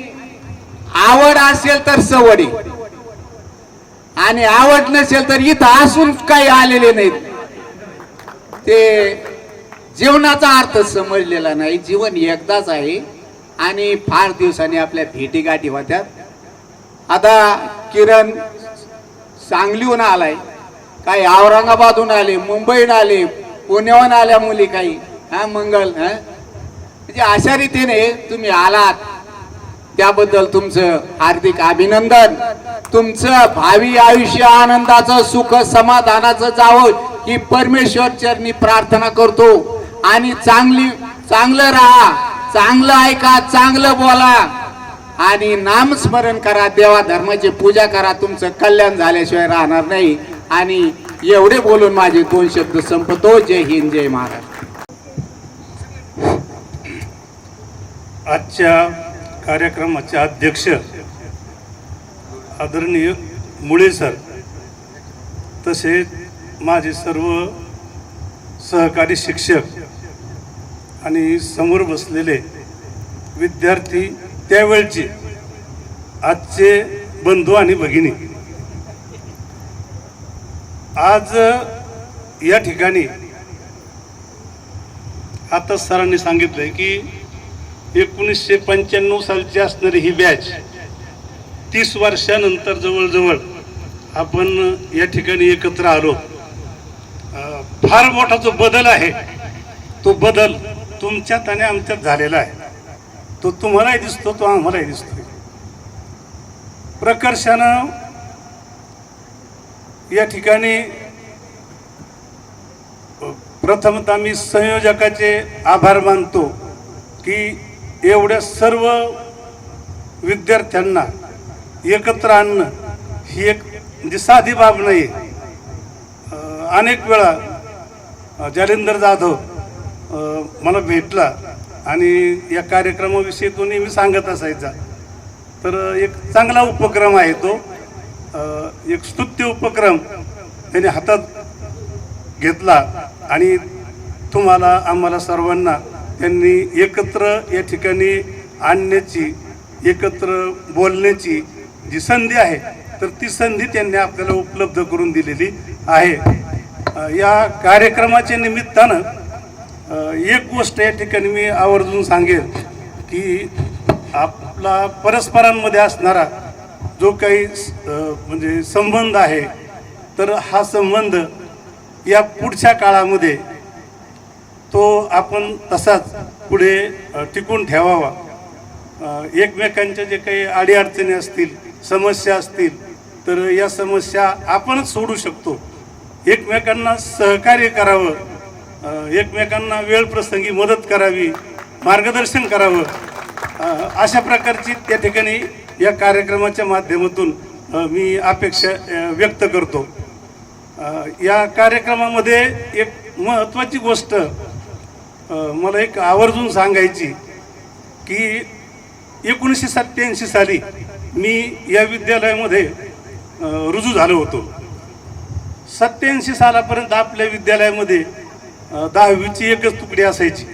[SPEAKER 16] आवड असेल तर सवडी, आणि आवड नसेल तर इथं असून काही आलेले नाहीत. ते जीवनाचा अर्थ समजलेला नाही. जीवन एकदाच आहे आणि फार दिवसांनी आपल्या भेटी गाठी होत्यात. आता किरण सांगलीहून आलाय, काही औरंगाबादहून आले, मुंबईहून आले, पुण्याहून आल्या मुली काही, मंगल, म्हणजे अशा रीतीने तुम्ही आलात, त्याबद्दल तुमचं हार्दिक अभिनंदन. तुमचं भावी आयुष्य आनंदाचं, सुख समाधानाचं जावं ही परमेश्वर चरणी प्रार्थना करतो. आणि चांगलं राहा, चांगलं ऐका, चांगलं बोला आणि नामस्मरण करा, देवा धर्माची पूजा करा. तुमचं कल्याण झाल्याशिवाय राहणार नाही. आणि एवढे बोलून माझे 2 शब्द संपतो. जय हिंद, जय महाराष्ट्र.
[SPEAKER 17] आजच्या कार्यक्रमाचे अध्यक्ष आदरणीय मुळे सर, तसेच माझे सर्व सहकारी शिक्षक आणि समोर बसलेले विद्यार्थी, त्यावेळचे आजचे बंधू आणि भगिनी, आज या ठिकाणी आता सरांनी सांगितलंय की 1995 सालची असणारी ही बॅच 30 वर्षानंतर जवळजवळ आपण या ठिकाणी एकत्र आलो. फार मोठा जो बदल आहे, तो बदल तुमच्यात आणि आमच्यात झालेला आहे. तो तुम्हालाही दिसतो, तो आम्हालाही दिसतो. प्रकर्षानं या ठिकाणी प्रथमतः मी संयोजकाचे आभार मानतो की एवढ्या सर्व विद्यार्थ्यांना एकत्र आणणं ही एक म्हणजे साधी बाब नाही. अनेक वेळा जालिंदर जाधव मला भेटला आणि या कार्यक्रमाविषयी तो नेहमी सांगत असायचा. तर एक चांगला उपक्रम आहे तो, एक स्तुत्य उपक्रम त्याने हातात घेतला आणि तुम्हाला आम्हाला सर्वांना त्यांनी एकत्र या ठिकाणी आणण्याची, एकत्र बोलण्याची जी संधी आहे तर ती संधी त्यांनी आपल्याला उपलब्ध करून दिलेली आहे. या कार्यक्रमाच्या निमित्तानं एक गोष्ट या ठिकाणी मी आवर्जून सांगेन की आपला परस्परांमध्ये असणारा जो काही म्हणजे संबंध आहे तर हा संबंध या पुढच्या काळामध्ये तो आपण तसाच पुढे टिकून ठेवावा. एकमेकांच्या जे काही अडीअडचणी असतील, समस्या असतील तर या समस्या आपणच सोडू शकतो. एकमेकांना सहकार्य करावं, एकमेकांना वेळ प्रसंगी मदत करावी, मार्गदर्शन करावं, अशा प्रकारची त्या ठिकाणी या कार्यक्रमाच्या माध्यमातून मी अपेक्षा व्यक्त करतो. या कार्यक्रमामध्ये एक महत्त्वाची गोष्ट मला एक आवर्जून सांगायची की 1987 साली मी या विद्यालयामध्ये रुजू झालो होतो. 87 सालापर्यंत आपल्या विद्यालयामध्ये 10वीची एकच तुकडी असायची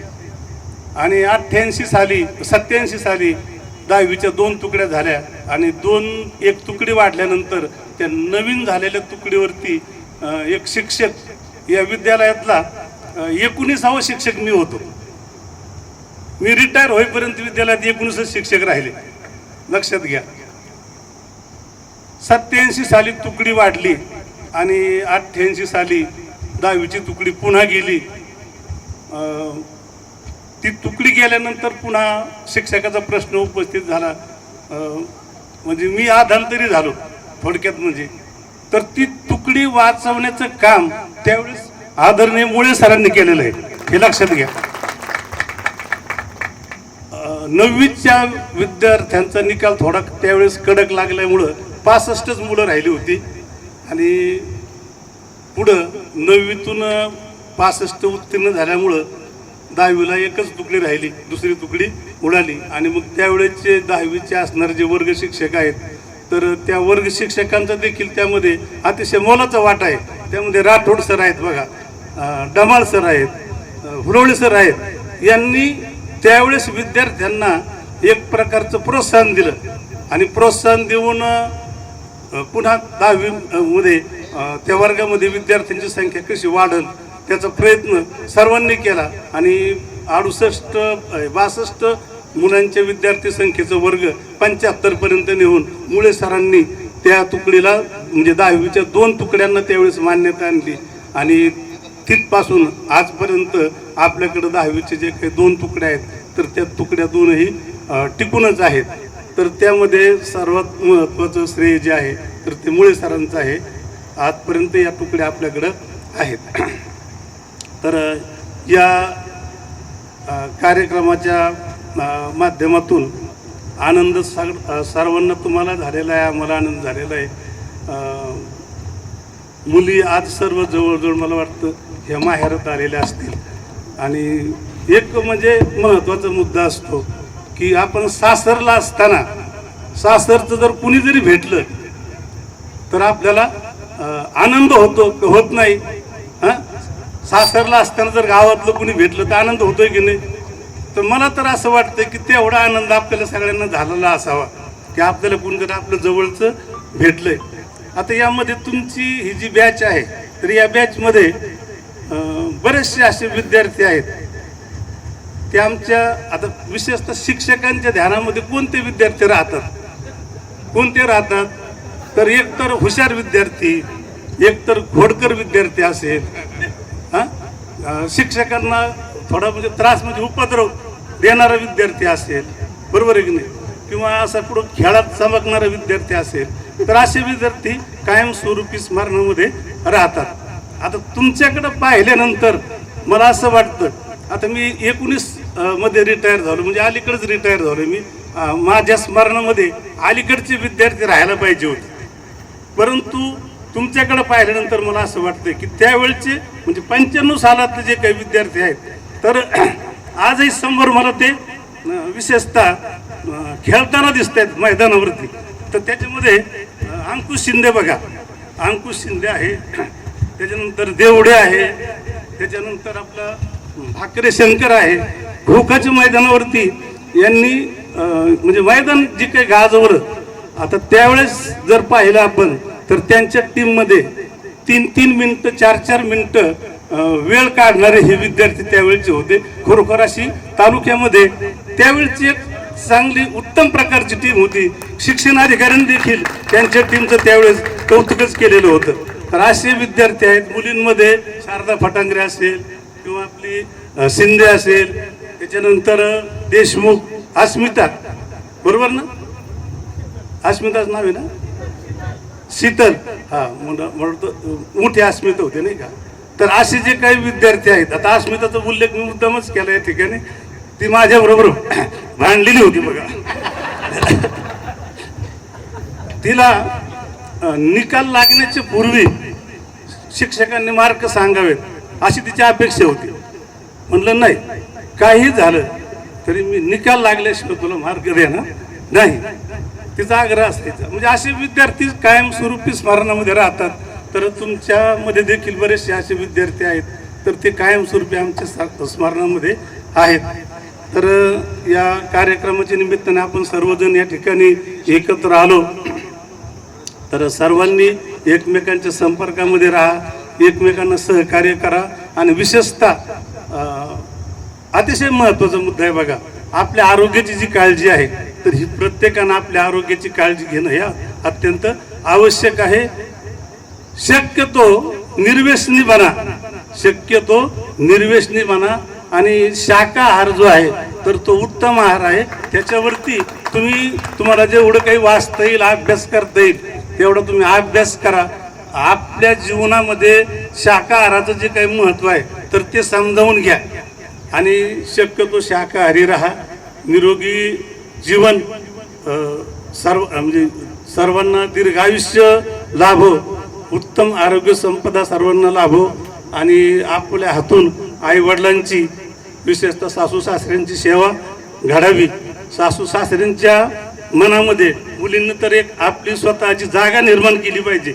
[SPEAKER 17] आणि 87 साली 10वीच्या 2 तुकड्या झाल्या आणि 1 तुकडी वाढल्यानंतर त्या नवीन झालेल्या तुकडीवरती एक शिक्षक, या विद्यालयातला 19वा शिक्षक मी होतो. मी रिटायर होईपर्यंत विद्यालयात 19 शिक्षक राहिले, लक्षात घ्या. 87 साली तुकडी वाढली आणि 88 साली 10वीची तुकडी पुन्हा गेली. ती तुकडी गेल्यानंतर पुन्हा शिक्षकाचा प्रश्न उपस्थित झाला, म्हणजे मी आधांतरी झालो थोडक्यात. म्हणजे तर ती तुकडी वाचवण्याचं काम त्यावेळेस आदरणीय मुळे सरांनी केलेलं आहे, हे लक्षात घ्या. 9वीच्या विद्यार्थ्यांचा निकाल थोडा त्यावेळेस कडक लागल्यामुळं 65च मुलं राहिली होती आणि पुढं 9वीतून 65 उत्तीर्ण झाल्यामुळं 10वीला एकच तुकडी राहिली, दुसरी तुकडी उडाली. आणि मग त्यावेळेचे 10वीचे असणारे जे वर्ग शिक्षक आहेत तर त्या वर्ग शिक्षकांचा देखील त्यामध्ये अतिशय मोलाचा वाटा आहे. त्यामध्ये राठोड सर आहेत बघा, डमाळ सर आहेत, हुरवळे सर आहेत. यांनी त्यावेळेस विद्यार्थ्यांना एक प्रकारचं प्रोत्साहन दिलं आणि प्रोत्साहन देऊन पुन्हा 10वीमध्ये त्या वर्गामध्ये विद्यार्थ्यांची संख्या कशी वाढेल त्याचा प्रयत्न सर्वांनी केला आणि 62 मुलांच्या विद्यार्थी संख्येचा वर्ग 75 पर्यंत नेऊन मुळे सरांनी त्या तुकडीला म्हणजे 10वीच्या 2 तुकड्यांना त्यावेळेस मान्यता आणली आणि तिथपासून आजपर्यंत आपल्याकडे 10वीचे जे काही 2 तुकड्या आहेत तर त्या तुकड्या 2ही टिकूनच आहेत. तर त्यामध्ये सर्वात महत्त्वाचं श्रेय जे आहे तर ते मुळे सरांचं आहे. आजपर्यंत या तुकड्या आपल्याकडं आहेत. तर या कार्यक्रमाच्या माध्यमातून आनंद सर्वांना तुम्हाला झालेला आहे, आम्हाला आनंद झालेला आहे. मुली आज सर्व जवळजवळ मला वाटतं ह्या माहेरात आलेल्या असतील आणि एक म्हणजे महत्त्वाचा मुद्दा असतो की आपण सासरला असताना सासरचं जर कुणी जरी भेटलं तर आपल्याला आनंद होत नाही. सासरला असताना जर गावातलं कुणी भेटलं तर आनंद होतोय की नाही. तर मला तर असं वाटतं की तेवढा आनंद आपल्याला सगळ्यांना झालेला असावा की आपल्याला कोणीतरी आपलं जवळचं भेटलंय. आता यामध्ये तुमची ही जी बॅच आहे तर या बॅचमध्ये बरेचसे असे विद्यार्थी आहेत ते आमच्या आता विशेषतः शिक्षकांच्या ध्यानामध्ये कोणते विद्यार्थी राहतात तर एक तर हुशार विद्यार्थी, एक तर घोडकर विद्यार्थी असेल, शिक्षकांना थोडा म्हणजे त्रास म्हणजे उपद्रव देणारा विद्यार्थी असेल, बरोबर आहे की नाही, किंवा असा पुढं खेळात चमकणारा विद्यार्थी असेल तर असे विद्यार्थी कायमस्वरूपी स्मरणामध्ये राहतात. आता तुमच्याकडं पाहिल्यानंतर मला असं वाटतं, आता मी 19 मध्ये रिटायर झालो म्हणजे अलीकडेच रिटायर झालो मी. माझ्या स्मरणामध्ये अलीकडचे विद्यार्थी राहायला पाहिजे होते, परंतु तुमच्याकडे पाहिल्यानंतर मला असं वाटतं की त्यावेळचे म्हणजे 95 सालातले जे काही विद्यार्थी आहेत तर आजही समोर मला ते विशेषतः खेळताना दिसत आहेत मैदानावरती. तर त्याच्यामध्ये अंकुश शिंदे बघा, अंकुश शिंदे आहे, त्याच्यानंतर देवडे आहे, त्याच्यानंतर आपला भाकरे शंकर आहे. खोखाच्या मैदानावरती यांनी म्हणजे मैदान जे काही गाजवलं आता त्यावेळेस जर पाहिलं आपण तर त्यांच्या टीममध्ये 3-3 मिनिटं 4-4 मिनिटं वेळ काढणारे हे विद्यार्थी त्यावेळेचे होते. खरोखर अशी तालुक्यामध्ये त्यावेळची एक चांगली उत्तम प्रकारची टीम होती. शिक्षण अधिकाऱ्यांनी देखील त्यांच्या टीमचं त्यावेळेस कौतुकच केलेलं होतं. तर असे विद्यार्थी आहेत. मुलींमध्ये शारदा फटांगरे असेल किंवा आपली शिंदे असेल, त्याच्यानंतर देशमुख, अस्मिता, बरोबर ना, अस्मिताच नाव आहे ना, शीतल, हा म्हणतो मोठी अस्मिता होते नाही का. तर असे जे काही विद्यार्थी आहेत, आता अस्मिताचा उल्लेख मी मुद्दामच केला या ठिकाणी, ती माझ्या बरोबर भांडलेली होती बघा. तिला निकाल लागण्याच्या पूर्वी शिक्षकांनी मार्क सांगावेत अशी तिची अपेक्षा होती. म्हणलं नाही, काही झालं तरी मी निकाल लागल्याशिवाय तुला मार्क देणार नाही, तिचा आग्रह असायचा. म्हणजे असे विद्यार्थी कायमस्वरूपी स्मरणामध्ये राहतात. तर तुमच्यामध्ये देखील बरेचसे असे विद्यार्थी आहेत, तर ते कायमस्वरूपी आमच्या स्मरणामध्ये आहेत. तर या कार्यक्रमाच्या निमित्ताने आपण सर्वजण या ठिकाणी एकत्र आलो. तर सर्वांनी एकमेकांच्या संपर्कामध्ये राहा, एकमेकांना सहकार्य करा. आणि विशेषतः अतिशय महत्त्वाचा मुद्दा आहे बघा, आपल्या आरोग्याची जी काळजी आहे, तर ही प्रत्येकानं आपल्या आरोग्याची काळजी घेणं हे अत्यंत आवश्यक आहे. शक्यतो निर्व्यसनी बना, शक्यतो निर्व्यसनी बना. आणि शाकाहार जो आहे तर तो उत्तम आहार आहे. त्याच्यावरती तुम्हाला जेवढं काही वाचता येईल, अभ्यास करता येईल तेवढा तुम्ही अभ्यास करा. आपल्या जीवनामध्ये शाकाहाराचं जे काही महत्त्व आहे तर ते समजावून घ्या आणि शक्यतो शाकाहारी राहा. निरोगी जीवन म्हणजे सर्वांना दीर्घायुष्य लाभो, उत्तम आरोग्य संपदा सर्वांना लाभो. आणि आपल्या हातून आई वडिलांची, विशेषतः सासू सासऱ्यांची सेवा घडावी. सासू सासऱ्यांच्या मनामध्ये मुलींनी तर एक आपली स्वतःची जागा निर्माण केली पाहिजे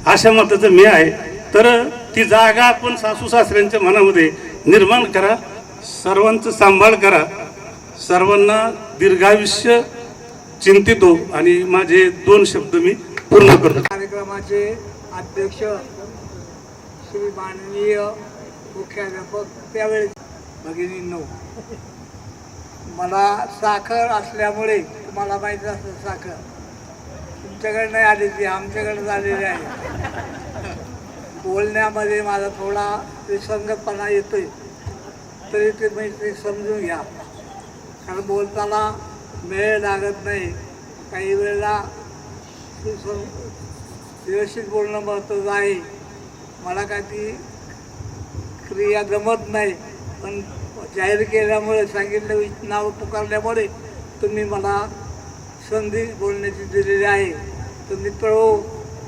[SPEAKER 17] अशा मताचं मी आहे. तर ती जागा आपण सासू सासऱ्यांच्या मनामध्ये निर्माण करा, सर्वांचं सांभाळ करा. सर्वांना दीर्घायुष्य चिंतित हो. आणि माझे 2 शब्द मी पूर्ण करतो.
[SPEAKER 6] कार्यक्रमाचे अध्यक्ष श्री माननीय मुख्याध्यापक त्यावेळेस भगिनींनो, मला साखर असल्यामुळे तुम्हाला माहिती असतं साखर तुमच्याकडे नाही आलेली, आमच्याकडे आलेली आहे. बोलण्यामध्ये माझा थोडा विसंगतपणा येतोय, तरी ते समजून घ्या. कारण बोलताना वेळ लागत नाही. काही वेळेला व्यवस्थित बोलणं महत्त्वाचं आहे. मला काय ती क्रिया जमत नाही, पण जाहीर केल्यामुळे, सांगितलं, नाव पुकारल्यामुळे तुम्ही मला संधी बोलण्याची दिलेली आहे. तर मित्र हो,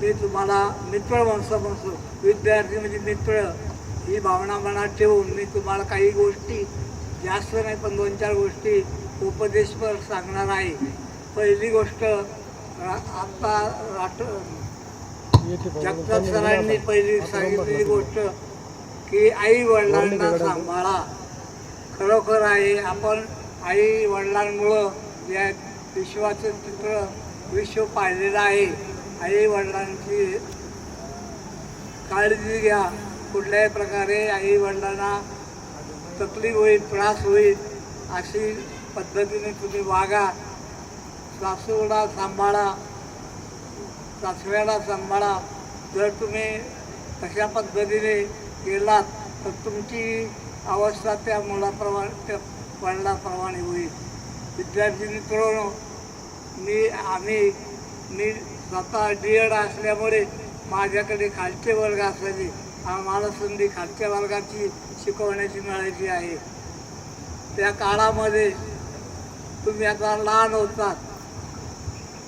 [SPEAKER 6] मी तुम्हाला मित्र म्हणतो, विद्यार्थी म्हणजे मित्र ही भावना मनात ठेवून मी तुम्हाला काही गोष्टी, जास्त नाही पण 2-4 गोष्टी उपदेशपर सांगणार आहे. पहिली गोष्ट, आता जगताप सरांनी पहिली सांगितलेली गोष्ट की आई वडिलांना सांभाळा. खरोखर आहे, आपण आई वडिलांमुळं या विश्वाचं चित्र विश्व पाहिलेलं आहे. आई वडिलांची काळजी घ्या. कुठल्याही प्रकारे आई वडिलांना तकलीफ होईल, त्रास होईल अशी पद्धतीने तुम्ही वागा. सासूला सांभाळा, सासऱ्याला सांभाळा. जर तुम्ही तशा पद्धतीने गेलात तर तुमची अवस्था त्या मुलाप्रमाणे, त्या वडिलाप्रमाणे होईल. विद्यार्थी मित्रांनो, मी स्वतः D.Ed असल्यामुळे माझ्याकडे खालचे वर्ग असायचे. आम्हाला संधी खालच्या वर्गाची शिकवण्याची मिळायची आहे. त्या काळामध्ये तुम्ही आता लहान होतात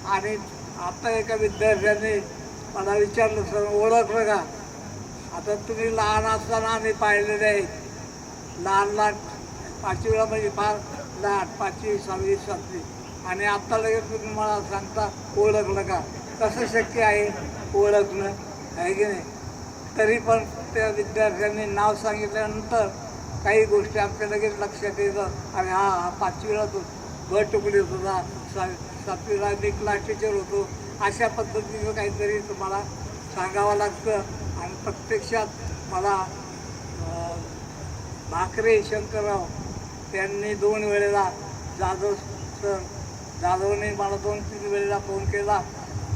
[SPEAKER 6] आणि आता एका विद्यार्थ्याने मला विचारलं, सर ओळखलं का? आता तुम्ही लहान असताना आम्ही पाहिलेले आहेत, लहान 5वीला म्हणजे फार लहान, 5वी 6वी 7वी, आणि आत्ता लगेच तुम्ही मला सांगता ओळखलं का? कसं शक्य आहे ओळखणं, आहे की नाही? तरी पण त्या विद्यार्थ्यांनी नाव सांगितल्यानंतर काही गोष्टी आमच्या लगेच लक्षात येतं. आणि हा 5वीला तो ब तुकडीत होता, 7वीला मी क्लास टीचर होतो. अशा पद्धतीचं काहीतरी तुम्हाला सांगावं लागतं. आणि प्रत्यक्षात मला भाकरे शंकरराव त्यांनी 2 वेळेला जाधवने मला 2-3 वेळेला फोन केला,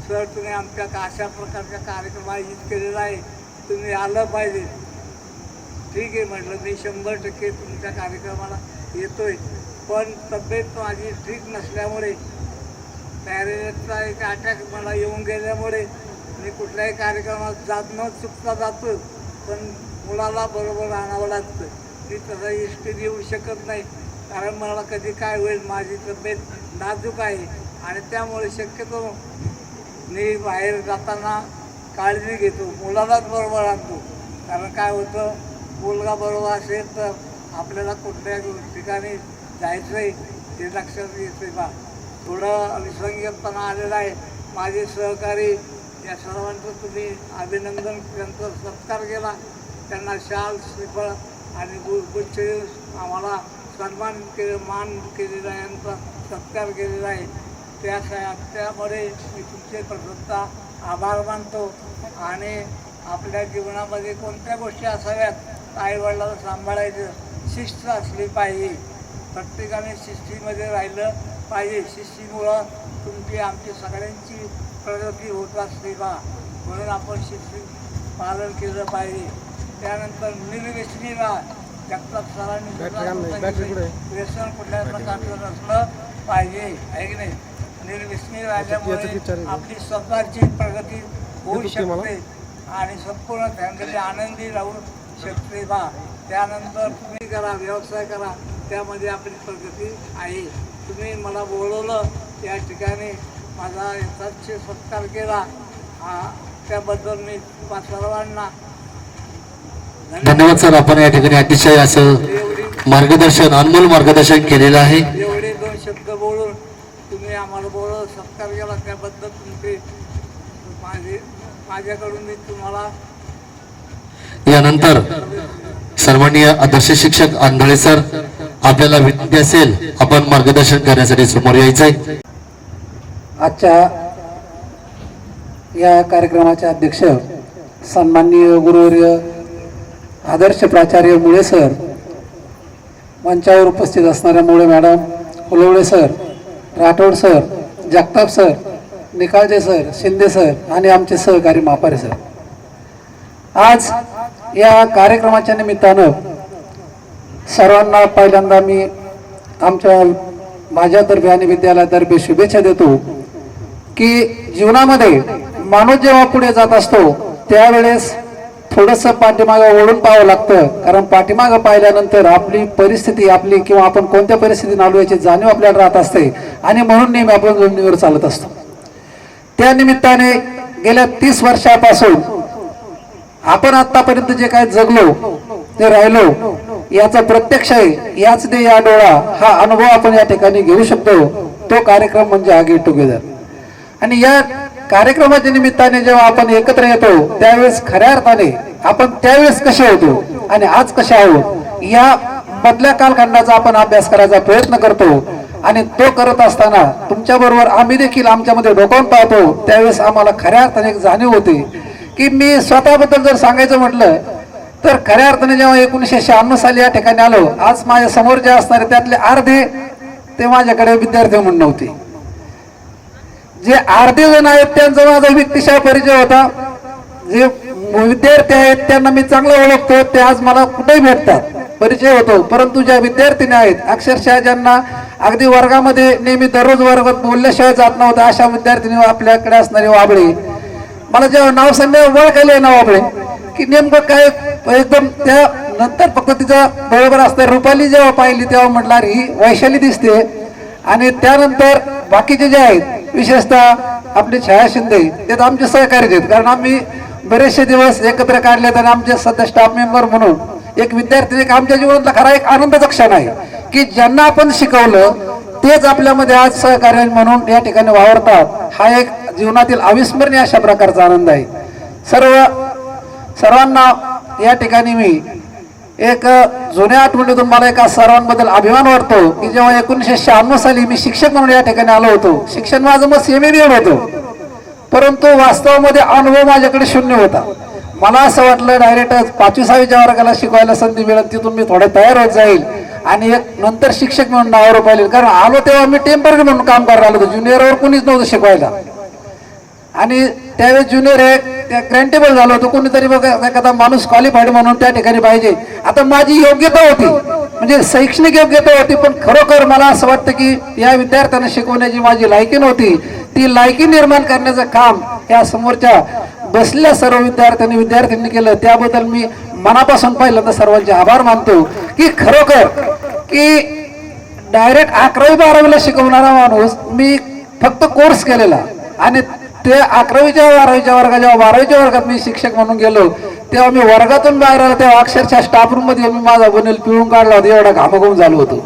[SPEAKER 6] सर तुम्ही आमच्या अशा प्रकारच्या कार्यक्रम आयोजित केलेला आहे, तुम्ही आलं पाहिजे. ठीक आहे म्हटलं, मी 100% तुमच्या कार्यक्रमाला येतोय. पण तब्येत माझी ठीक नसल्यामुळे पॅरेलाइसचा एक अटॅक मला येऊन गेल्यामुळे मी कुठल्याही कार्यक्रमात न चुकता जातो. पण मुलाला बरोबर आणावं लागतं. मी तसा इष्टीत येऊ शकत नाही, कारण मला कधी काय होईल, माझी तब्येत नाजूक आहे. आणि त्यामुळे शक्यतो मी बाहेर जाताना काळजी घेतो, मुलालाच बरोबर आणतो. कारण काय होतं, मुलगा बरोबर असेल तर आपल्याला कुठल्या ठिकाणी जायचं आहे ते लक्षात येते बा. थोडं विसंगतपणा आलेला आहे. माझे सहकारी या सर्वांचं तुम्ही अभिनंदन, त्यांचा सत्कार केला, त्यांना शाल श्रीफळ आणि गुच्छ आम्हाला सन्मान मान केलेला आहे, यांचा सत्कार केलेला आहे. त्यामुळे मी तुमचे प्रसन्नता आभार मानतो. आणि आपल्या जीवनामध्ये कोणत्या गोष्टी असाव्यात, आईवडिलांना सांभाळायचं, शिस्त असली पाहिजे. प्रत्येकाने शिस्तीमध्ये राहिलं पाहिजे. शिस्तीमुळं तुमची आमची सगळ्यांची प्रगती होत असते बा. म्हणून आपण शिस्ती पालन केलं पाहिजे. त्यानंतर निर्व्यसनी राहा. जगताप सरांनी व्यसन कुठल्या प्रकारचं नसलं पाहिजे, आहे की नाही. निर्व्यसनी राहिल्यामुळे आपली स्वतःची प्रगती होऊ शकते आणि संपूर्ण फॅमिली आनंदी राहू शकते बा. त्यानंतर तुम्ही करा, व्यवसाय करा, त्यामध्ये आपली प्रगती आहे. तुम्ही मला बोलवलं, या ठिकाणी माझा यथाच सत्कार केला, त्याबद्दल मी सर्वांना
[SPEAKER 3] धन्यवाद सर. आपण या ठिकाणी अतिशय असं मार्गदर्शन, अनमोल मार्गदर्शन केलेलं आहे.
[SPEAKER 6] एवढे 2 शब्द बोलून तुम्ही आम्हाला बोलवलं, सत्कार केला, त्याबद्दल तुमचे माझ्याकडून मी तुम्हाला.
[SPEAKER 3] यानंतर सन्माननीय आदर्श शिक्षक आंधळे सर, आपल्याला विनंती असेल आपण मार्गदर्शन करण्यासाठी समोर यायचंय.
[SPEAKER 18] आजच्या या कार्यक्रमाचे अध्यक्ष सन्माननीय गुरुवर्य आदर्श प्राचार्य मुळे सर, मंचावर उपस्थित असणाऱ्या Mule madam, Phulwade sir, Rathod sir, Jagtap sir, Nikalje sir, Shinde sir आणि आमचे सहकारी मापारे सर, आज या कार्यक्रमाच्या निमित्तानं सर्वांना पहिल्यांदा मी माझ्यातर्फे आणि विद्यालयातर्फे शुभेच्छा देतो की जीवनामध्ये माणूस जेव्हा पुढे जात असतो त्यावेळेस थोडंसं पाठीमागं ओढून पाहावं लागतं. कारण पाठीमागं पाहिल्यानंतर आपली परिस्थिती, आपली किंवा आपण कोणत्या परिस्थितीत आलो याची जाणीव आपल्याला राहत असते आणि म्हणून नेहमी आपण जमिनीवर चालत असतो. त्या निमित्ताने गेल्या 30 वर्षापासून आपण आतापर्यंत जे काय जगलो, ते राहिलो, याचा प्रत्यक्ष आहे, याच दे या डोळा हा अनुभव आपण या ठिकाणी घेऊ शकतो. तो कार्यक्रम म्हणजे हा गेट टुगेदर. आणि या कार्यक्रमाच्या निमित्ताने जेव्हा आपण एकत्र येतो त्यावेळेस खऱ्या अर्थाने आपण त्यावेळेस कसे होतो आणि आज कसे आहोत या मधल्या कालखंडाचा आपण अभ्यास करायचा प्रयत्न करतो. आणि तो करत असताना तुमच्या बरोबर आम्ही देखील आमच्यामध्ये डोकावून पाहतो. त्यावेळेस आम्हाला खऱ्या अर्थाने एक जाणीव होते की मी स्वतःबद्दल जर सांगायचं म्हटलं तर खऱ्या अर्थाने जेव्हा 1996 साली या ठिकाणी आलो, आज माझ्या समोर जे असणारे त्यातले अर्धे ते माझ्याकडे विद्यार्थी म्हणून नव्हते. जे अर्धे जण आहेत त्यांचा माझा व्यक्तिशः परिचय होता. जे विद्यार्थी आहेत त्यांना मी चांगलं ओळखतो, ते आज मला कुठेही भेटतात, परिचय होतो. परंतु ज्या विद्यार्थिनी आहेत अक्षरशः ज्यांना अगदी वर्गामध्ये नेहमी दररोज वर्गात बोलल्याशिवाय जात नव्हतं अशा विद्यार्थिनी आपल्याकडे असणारे वाबळे, मला जेव्हा नाव संध्या ओळखायला ना वाबळे की नेमकं काय एकदम त्या नंतर फक्त तिचं बरोबर असतं. रुपाली जेव्हा पाहिली तेव्हा म्हटलं अरे ही वैशाली दिसते. आणि त्यानंतर बाकीचे जे आहेत विशेषतः आपले छाया शिंदे ते तर आमचे सहकारी आहेत, कारण आम्ही बरेचसे दिवस एकत्र काढलेत आणि आमचे सध्या स्टाफ मेंबर म्हणून एक विद्यार्थी एक आमच्या जीवनातला खरा एक आनंदाचा क्षण आहे की ज्यांना आपण शिकवलं तेच आपल्यामध्ये आज सहकार्य म्हणून या ठिकाणी वावरतात. हा एक जीवनातील अविस्मरणीय अशा प्रकारचा आनंद आहे. सर्वांना या ठिकाणी मी एक जुन्या आठवणीतून मला एका सर्वांबद्दल अभिमान वाटतो की जेव्हा 1996 साली मी शिक्षक म्हणून या ठिकाणी आलो होतो. शिक्षण माझं मग सेमिनियर होतं, परंतु वास्तवामध्ये अनुभव माझ्याकडे शून्य होता. मला असं वाटलं डायरेक्ट 5वी-6वीच्या वर्गाला शिकवायला संधी मिळत, तिथून मी थोडं तयार होत जाईल आणि एक नंतर शिक्षक म्हणून नावावर पाहिले. कारण आलो तेव्हा मी टेम्पररी म्हणून काम करायला आलो होतो, ज्युनियरवर कोणीच नव्हतं शिकवायला. आणि त्यावेळेस ज्युनियर त्या ग्रँटेबल झालं होतं, कोणीतरी बघा एखादा माणूस क्वालिफाईड म्हणून त्या ठिकाणी पाहिजे. आता माझी योग्यता होती, म्हणजे शैक्षणिक योग्यता होती, पण खरोखर मला असं वाटतं की या विद्यार्थ्यांना शिकवण्याची माझी लायकी नव्हती. ती लायकी निर्माण करण्याचं काम या समोरच्या बसलेल्या सर्व विद्यार्थ्यांनी केलं. त्याबद्दल मी मनापासून पहिल्यांदा सर्वांचे आभार मानतो की खरोखर की डायरेक्ट 11वी-12वीला शिकवणारा माणूस मी फक्त कोर्स केलेला आणि ते 11वी-12वीच्या वर्गात, जेव्हा 12वीच्या वर्गात मी शिक्षक म्हणून गेलो तेव्हा मी वर्गातून बाहेर आलो तेव्हा अक्षरशः स्टाफ रूम मध्ये मी माझा बनेल पिळून काढला होता, एवढा घामाघूम झालो होतो.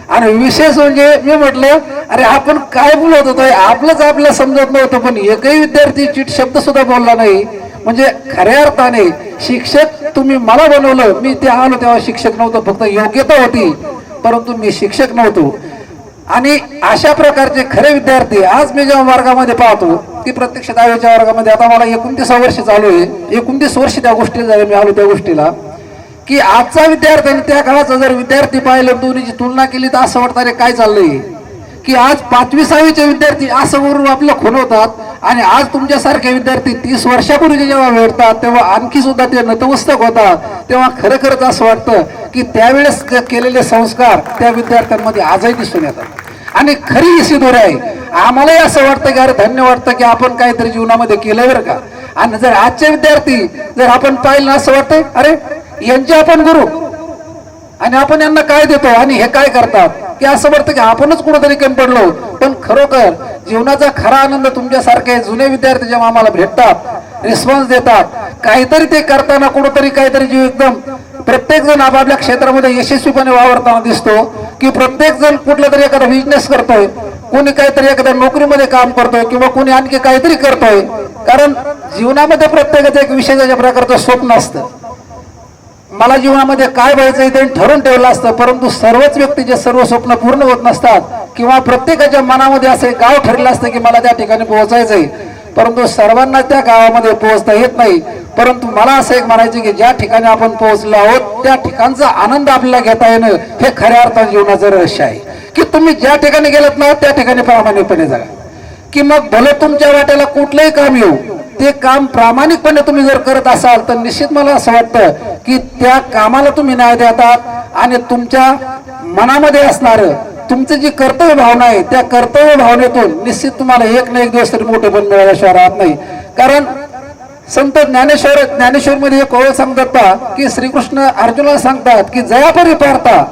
[SPEAKER 18] आणि विशेष म्हणजे मी म्हटलं अरे आपण काय बोलत होतो, आपलंच आपल्याला समजत नव्हतं, पण एकही विद्यार्थी चीट शब्द सुद्धा बोलला नाही. म्हणजे खऱ्या अर्थाने शिक्षक तुम्ही मला बनवलं, मी ते आलो तेव्हा शिक्षक नव्हतं, फक्त योग्यता होती परंतु मी शिक्षक नव्हतो. आणि अशा प्रकारचे खरे विद्यार्थी आज मी जेव्हा वर्गामध्ये पाहतो की प्रत्यक्ष 10वीच्या वर्गामध्ये, आता मला 29 वर्ष चालू आहे, 29 वर्ष त्या गोष्टीला झाले, मी आलो त्या गोष्टीला की आजचा विद्यार्थी आणि त्या काळाचा जर विद्यार्थी पाहिलं दोन्हीची तुलना केली तर असं वाटतं अरे काय चाललंय की आज 5वी-6वीचे विद्यार्थी असं वरून आपलं खुणवतात आणि आज तुमच्यासारखे विद्यार्थी 30 वर्षापूर्वी जेव्हा भेटतात तेव्हा आणखी सुद्धा ते नतमस्तक होतात. तेव्हा खरंच असं वाटतं की त्यावेळेस केलेले संस्कार त्या विद्यार्थ्यांमध्ये आजही दिसून येतात. आणि खरी ही सिद्धोरी आहे. आम्हालाही असं वाटतं की अरे धन्य वाटतं की आपण काहीतरी जीवनामध्ये केलं बरं का. आणि जर आजचे विद्यार्थी जर आपण पाहिलं असं वाटतंय अरे यांचे आपण गुरु आणि आपण यांना काय देतो आणि हे काय करतात, की असं वाटतं की आपणच कुठंतरी कमी पडलो. पण खरोखर जीवनाचा खरा आनंद तुमच्यासारखे जुने विद्यार्थी जेव्हा आम्हाला भेटतात, रिस्पॉन्स देतात, काहीतरी ते करताना कुठंतरी काहीतरी जीव एकदम प्रत्येक जण आपापल्या क्षेत्रामध्ये यशस्वीपणे वावरताना दिसतो की प्रत्येक जण कुठला तरी एखादा बिझनेस करतोय, कोणी काहीतरी एखाद्या नोकरीमध्ये काम करतोय किंवा कोणी आणखी काहीतरी करतोय. कारण जीवनामध्ये प्रत्येकाचं एक विशेष प्रकारचं स्वप्न असतं. मला जीवनामध्ये काय व्हायचं ते ठरवून ठेवलं असतं, परंतु सर्वच व्यक्तीचे सर्व स्वप्न पूर्ण होत नसतात किंवा प्रत्येकाच्या मनामध्ये असं गाव ठरलं असतं की मला त्या ठिकाणी पोहोचायचंय, परंतु सर्वांना त्या गावामध्ये पोहोचता येत नाही. परंतु मला असं एक म्हणायचं की ज्या ठिकाणी आपण पोहोचलो आहोत त्या ठिकाणचा आनंद आपल्याला घेता येणं हे खऱ्या अर्थाने जीवनाचं रहस्य आहे. की तुम्ही ज्या ठिकाणी गेलात ना त्या ठिकाणी प्रामाणिकपणे जा, की मग भले तुमच्या वाट्याला कुठलंही काम येऊ ते काम प्रामाणिकपणे तुम्ही जर करत असाल तर निश्चित मला असं वाटतं की त्या कामाला तुम्ही न्याय देतात आणि तुमच्या मनामध्ये असणार तुमची जी कर्तव्य भावना आहे त्या कर्तव्य भावनेतून निश्चित तुम्हाला एक ना एक दिवस तरी मोठेपण मिळाल्याशिवाय राहत नाही. कारण संत ज्ञानेश्वर मध्ये एक ओळ सांगतात की श्रीकृष्ण अर्जुनाला सांगतात की जयापरी पारता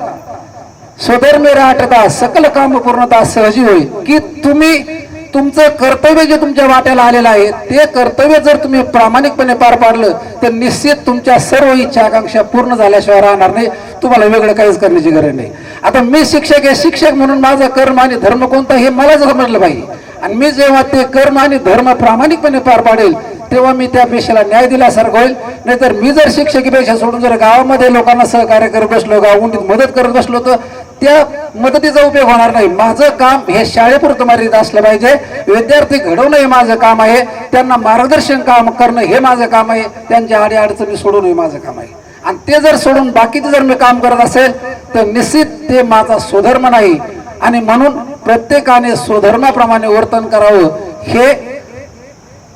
[SPEAKER 18] स्वधर्मे राहता सकल काम पूर्णता सहजी होईल. की तुम्ही तुमचं कर्तव्य जे तुमच्या वाट्याला आलेलं आहे ते कर्तव्य जर तुम्ही प्रामाणिकपणे पार पाडलं तर निश्चित तुमच्या सर्व इच्छा आकांक्षा पूर्ण झाल्याशिवाय राहणार नाही. तुम्हाला वेगळं काहीच करण्याची गरज नाही. आता मी शिक्षक आहे, शिक्षक म्हणून माझा कर्म आणि धर्म कोणता हे मला समजलं पाहिजे. आणि मी जेव्हा ते कर्म आणि धर्म प्रामाणिकपणे पार पाडेल तेव्हा मी त्या पेशाला न्याय दिल्यासारखं होईल. नाहीतर मी जर शिक्षकी पेशा सोडून जर गावामध्ये लोकांना सहकार्य करत बसलो, गावगुंडीत मदत करत बसलो तर त्या मदतीचा उपयोग होणार नाही. माझं काम हे शाळेपुरतं मर्यादित असलं पाहिजे. विद्यार्थी घडवणं हे माझं काम आहे, त्यांना मार्गदर्शन काम करणं हे माझं काम आहे, त्यांच्या अडीअडचणी सोडवणं हे माझं काम आहे. आणि ते जर सोडून बाकीचे जर मी काम करत असेल तर निश्चित ते माझा स्वधर्म नाही. आणि म्हणून प्रत्येकाने स्वधर्माप्रमाणे वर्तन करावं हे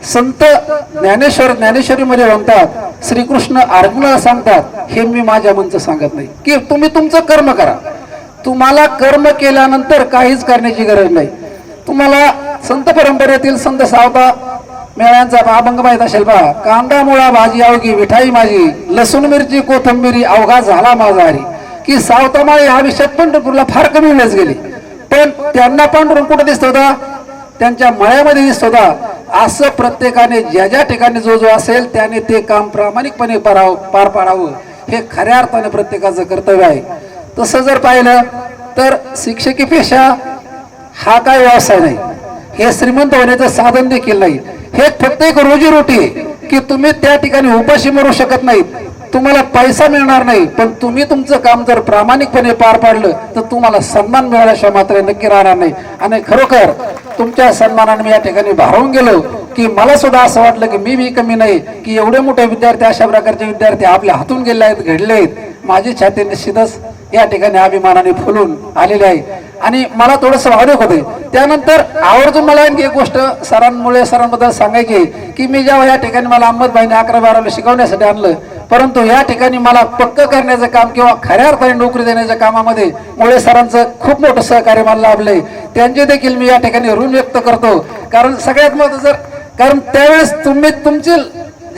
[SPEAKER 18] संत ज्ञानेश्वरीमध्ये म्हणतात. श्रीकृष्ण अर्जुनाला सांगतात, हे मी माझ्या मनचं सांगत नाही की तुम्ही तुमचं कर्म करा. तुम्हाला कर्म केल्यानंतर काहीच करण्याची गरज नाही. तुम्हाला संत परंपरेतील संत सावता मेळ्यांचा अभंग माहित असेल पहा. कांदा मुळा भाजी अवघी विठाई माझी, लसूण मिरची कोथंबिरी अवघा झाला माझा हरी. की सावतामाळी हा विषय पंढरपूरला फार कमी वेळेस गेली, पण त्यांना पांडुरंग कुठं दिसत होता? त्यांच्या मळ्यामध्ये दिसत होता. असं प्रत्येकाने ज्या ज्या ठिकाणी जो जो असेल त्याने ते काम प्रामाणिकपणे पार पाडावं हे खऱ्या अर्थाने प्रत्येकाचं कर्तव्य आहे. तसं जर पाहिलं तर शिक्षकी पेशा हा काय व्यवसाय नाही, हे श्रीमंत होण्याचं साधन देखील नाही. हे फक्त एक रोजीरोटी आहे. की तुम्ही त्या ठिकाणी उपाशी मरू शकत नाहीत, तुम्हाला पैसा मिळणार नाही, पण तुम्ही तुमचं काम जर प्रामाणिकपणे पार पाडलं तर तुम्हाला सन्मान मिळाल्याशिवाय मात्र नक्की राहणार नाही. आणि खरोखर तुमच्या सन्मानाने मी या ठिकाणी भारावून गेलो की मला सुद्धा असं वाटलं की मी कमी नाही, की एवढे मोठे विद्यार्थी, अशा प्रकारचे विद्यार्थी आपल्या हातून गेले आहेत, घडले आहेत. माझी छाती निश्चितच या ठिकाणी अभिमानाने फुलून आलेली आहे आणि मला थोडंसं भावनिक होते. त्यानंतर आवर्जून मला आणखी एक गोष्ट सरांबद्दल सांगायची आहे की मी जेव्हा या ठिकाणी मला अहमदभाईने 11-12 शिकवण्यासाठी आणलं, परंतु या ठिकाणी मला पक्क करण्याचं काम किंवा खऱ्या अर्थाने नोकरी देण्याच्या कामामध्ये मुळे सरांचं खूप मोठं सहकार्य मला लाभलंय. त्यांचे देखील मी या ठिकाणी ऋण व्यक्त करतो. कारण सगळ्यात महत्त्वाचं, कारण त्यावेळेस तुम्ही तुमची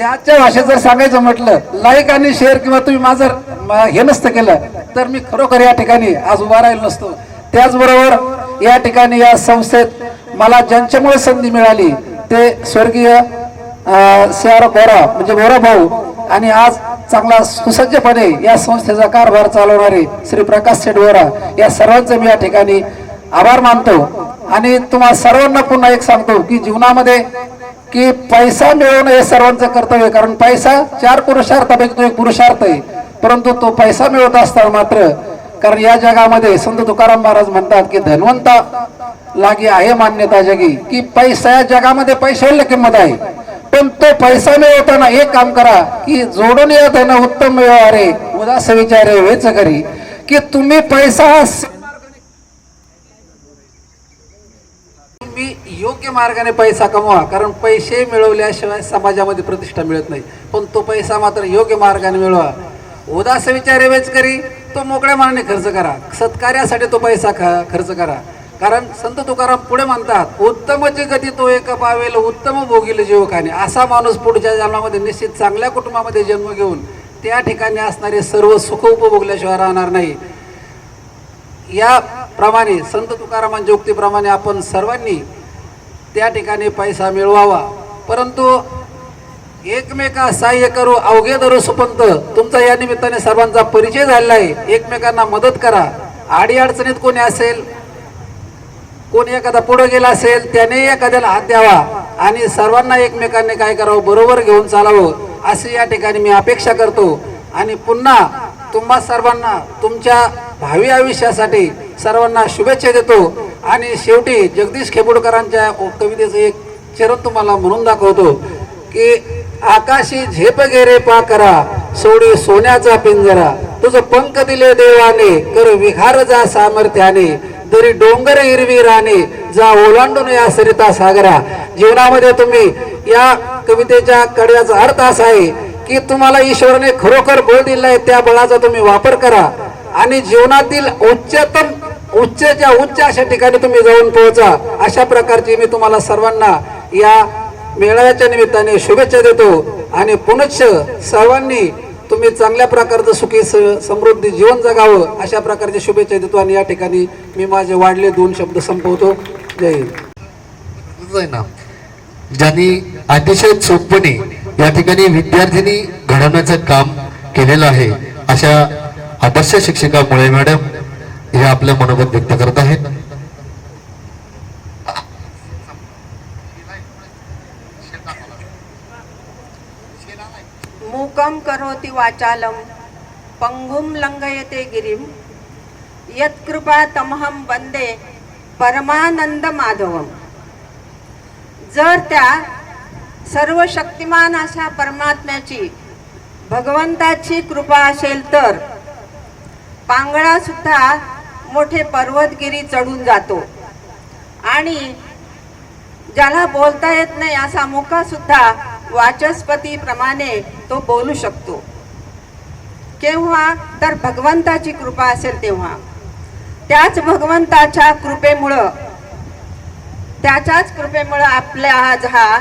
[SPEAKER 18] आजच्या भाषेत जर सांगायचं म्हटलं, लाईक आणि शेअर किंवा तुम्ही माझं हे नसतं केलं तर मी खरोखर या ठिकाणी आज उभा राहिलो नसतो. त्याचबरोबर या ठिकाणी या संस्थेत मला ज्यांच्यामुळे संधी मिळाली ते स्वर्गीय CR बोरा म्हणजे बोरा भाऊ आणि आज चांगला सुसज्जपणे या संस्थेचा कारभार चालवणारे श्री प्रकाश शेठ बोरा, या सर्वांचे मी या ठिकाणी आभार मानतो. आणि तुम्हा सर्वांना पुन्हा एक सांगतो की जीवनामध्ये की पैसा मिळवणं हे सर्वांचं कर्तव्य, कारण पैसा 4 पुरुषार्थापैकी तो एक पुरुषार्थ आहे. परंतु तो पैसा मिळवत असताना मात्र, कारण या जगामध्ये संत तुकाराम महाराज म्हणतात की धनवंता लागी आहे मान्यता जगी, की पैसा या जगामध्ये पैशाला किंमत आहे. पण तो पैसा मिळवताना एक काम करा की जोडून या धन उत्तम मिळवा रे, उदास विचारे वेच करी, की तुम्ही पैसा तुम्ही योग्य मार्गाने पैसा कमवा. कारण पैसे मिळवल्याशिवाय समाजामध्ये प्रतिष्ठा मिळत नाही, पण तो पैसा मात्र योग्य मार्गाने मिळवा. उदास विचारे वेच करी, तो मोकळ्या मनाने खर्च करा. सत्कार्यासाठी तो पैसा खर्च करा. कारण संत तुकाराम पुढे म्हणतात, उत्तमची गती तो एक पावेल, उत्तम भोगील जीवकाने. असा माणूस पुढच्या जन्मामध्ये निश्चित चांगल्या कुटुंबामध्ये जन्म घेऊन त्या ठिकाणी असणारे सर्व सुख उपभोगल्याशिवाय राहणार नाही. याप्रमाणे संत तुकारामांच्या उक्तीप्रमाणे आपण सर्वांनी त्या ठिकाणी पैसा मिळवावा, परंतु एकमेका सहाय्य करू अवघे धरू सुपंत. तुमचा या निमित्ताने सर्वांचा परिचय झालेला आहे. एकमेकांना मदत करा. आडी अडचणीत कोणी असेल, कोणी एखादा पुढे गेला असेल, त्याने एखाद्याला हात द्यावा आणि सर्वांना एकमेकांनी काय करावं, बरोबर घेऊन चालावं, अशी या ठिकाणी मी अपेक्षा करतो. आणि पुन्हा तुम्हा सर्वांना तुमच्या भावी आयुष्यासाठी सर्वांना शुभेच्छा देतो. आणि शेवटी जगदीश खेपुडकरांच्या कवितेचं एक चरण तुम्हाला म्हणून दाखवतो की आकाशी झेप गेरे पाकरा, सोडी सोन्याचा पिंजरा, तुझं पंख दिले देवाने, कर विहार जा सामर्थ्याने, दरी डोंगर हिरवी राणे, जा ओलांडून या सरिता सागरा. जीवनामध्ये तुम्ही या कवितेच्या कड्याचा अर्थ असा आहे की तुम्हाला ईश्वराने खरोखर बळ दिलाय, त्या बळाचा तुम्ही वापर करा आणि जीवनातील उच्चच्या उच्च अशा ठिकाणी तुम्ही जाऊन पोहोचा. अशा प्रकारची मी तुम्हाला सर्वांना या मेळाव्याच्या निमित्ताने शुभेच्छा देतो. आणि पुनश्च सर्वांनी तुम्ही चांगल्या प्रकारचं सुखी समृद्धी जीवन जगावं अशा प्रकारच्या शुभेच्छा देतो. आणि या ठिकाणी मी माझे वाढले 2 शब्द संपवतो. जय हिंद.
[SPEAKER 3] ज्यांनी अतिशय चोखपणे या ठिकाणी विद्यार्थिनी घडवण्याचं काम केलेलं आहे, अशा आदर्श शिक्षिका मुळे मॅडम हे आपलं मनोगत व्यक्त करत आहेत.
[SPEAKER 19] मूकं करोति वाचालं पंगुं लंघयते गिरिं यत्कृपा तमहं वंदे परमानंद माधवम. जर त्या सर्व शक्तिमान अशा परमात्म्याची भगवंताची कृपा असेल तर पांगळा सुद्धा मोठे पर्वतगिरी चढून जातो आणि ज्याला बोलता येत नाही असा मुका सुद्धा वाचस्पती प्रमाणे तो बोलू शकतो. केव्हा तर भगवंताची कृपा असेल तेव्हा. त्याच भगवंताच्या कृपेमुळं, त्याच्याच कृपेमुळं आपल्या आज हा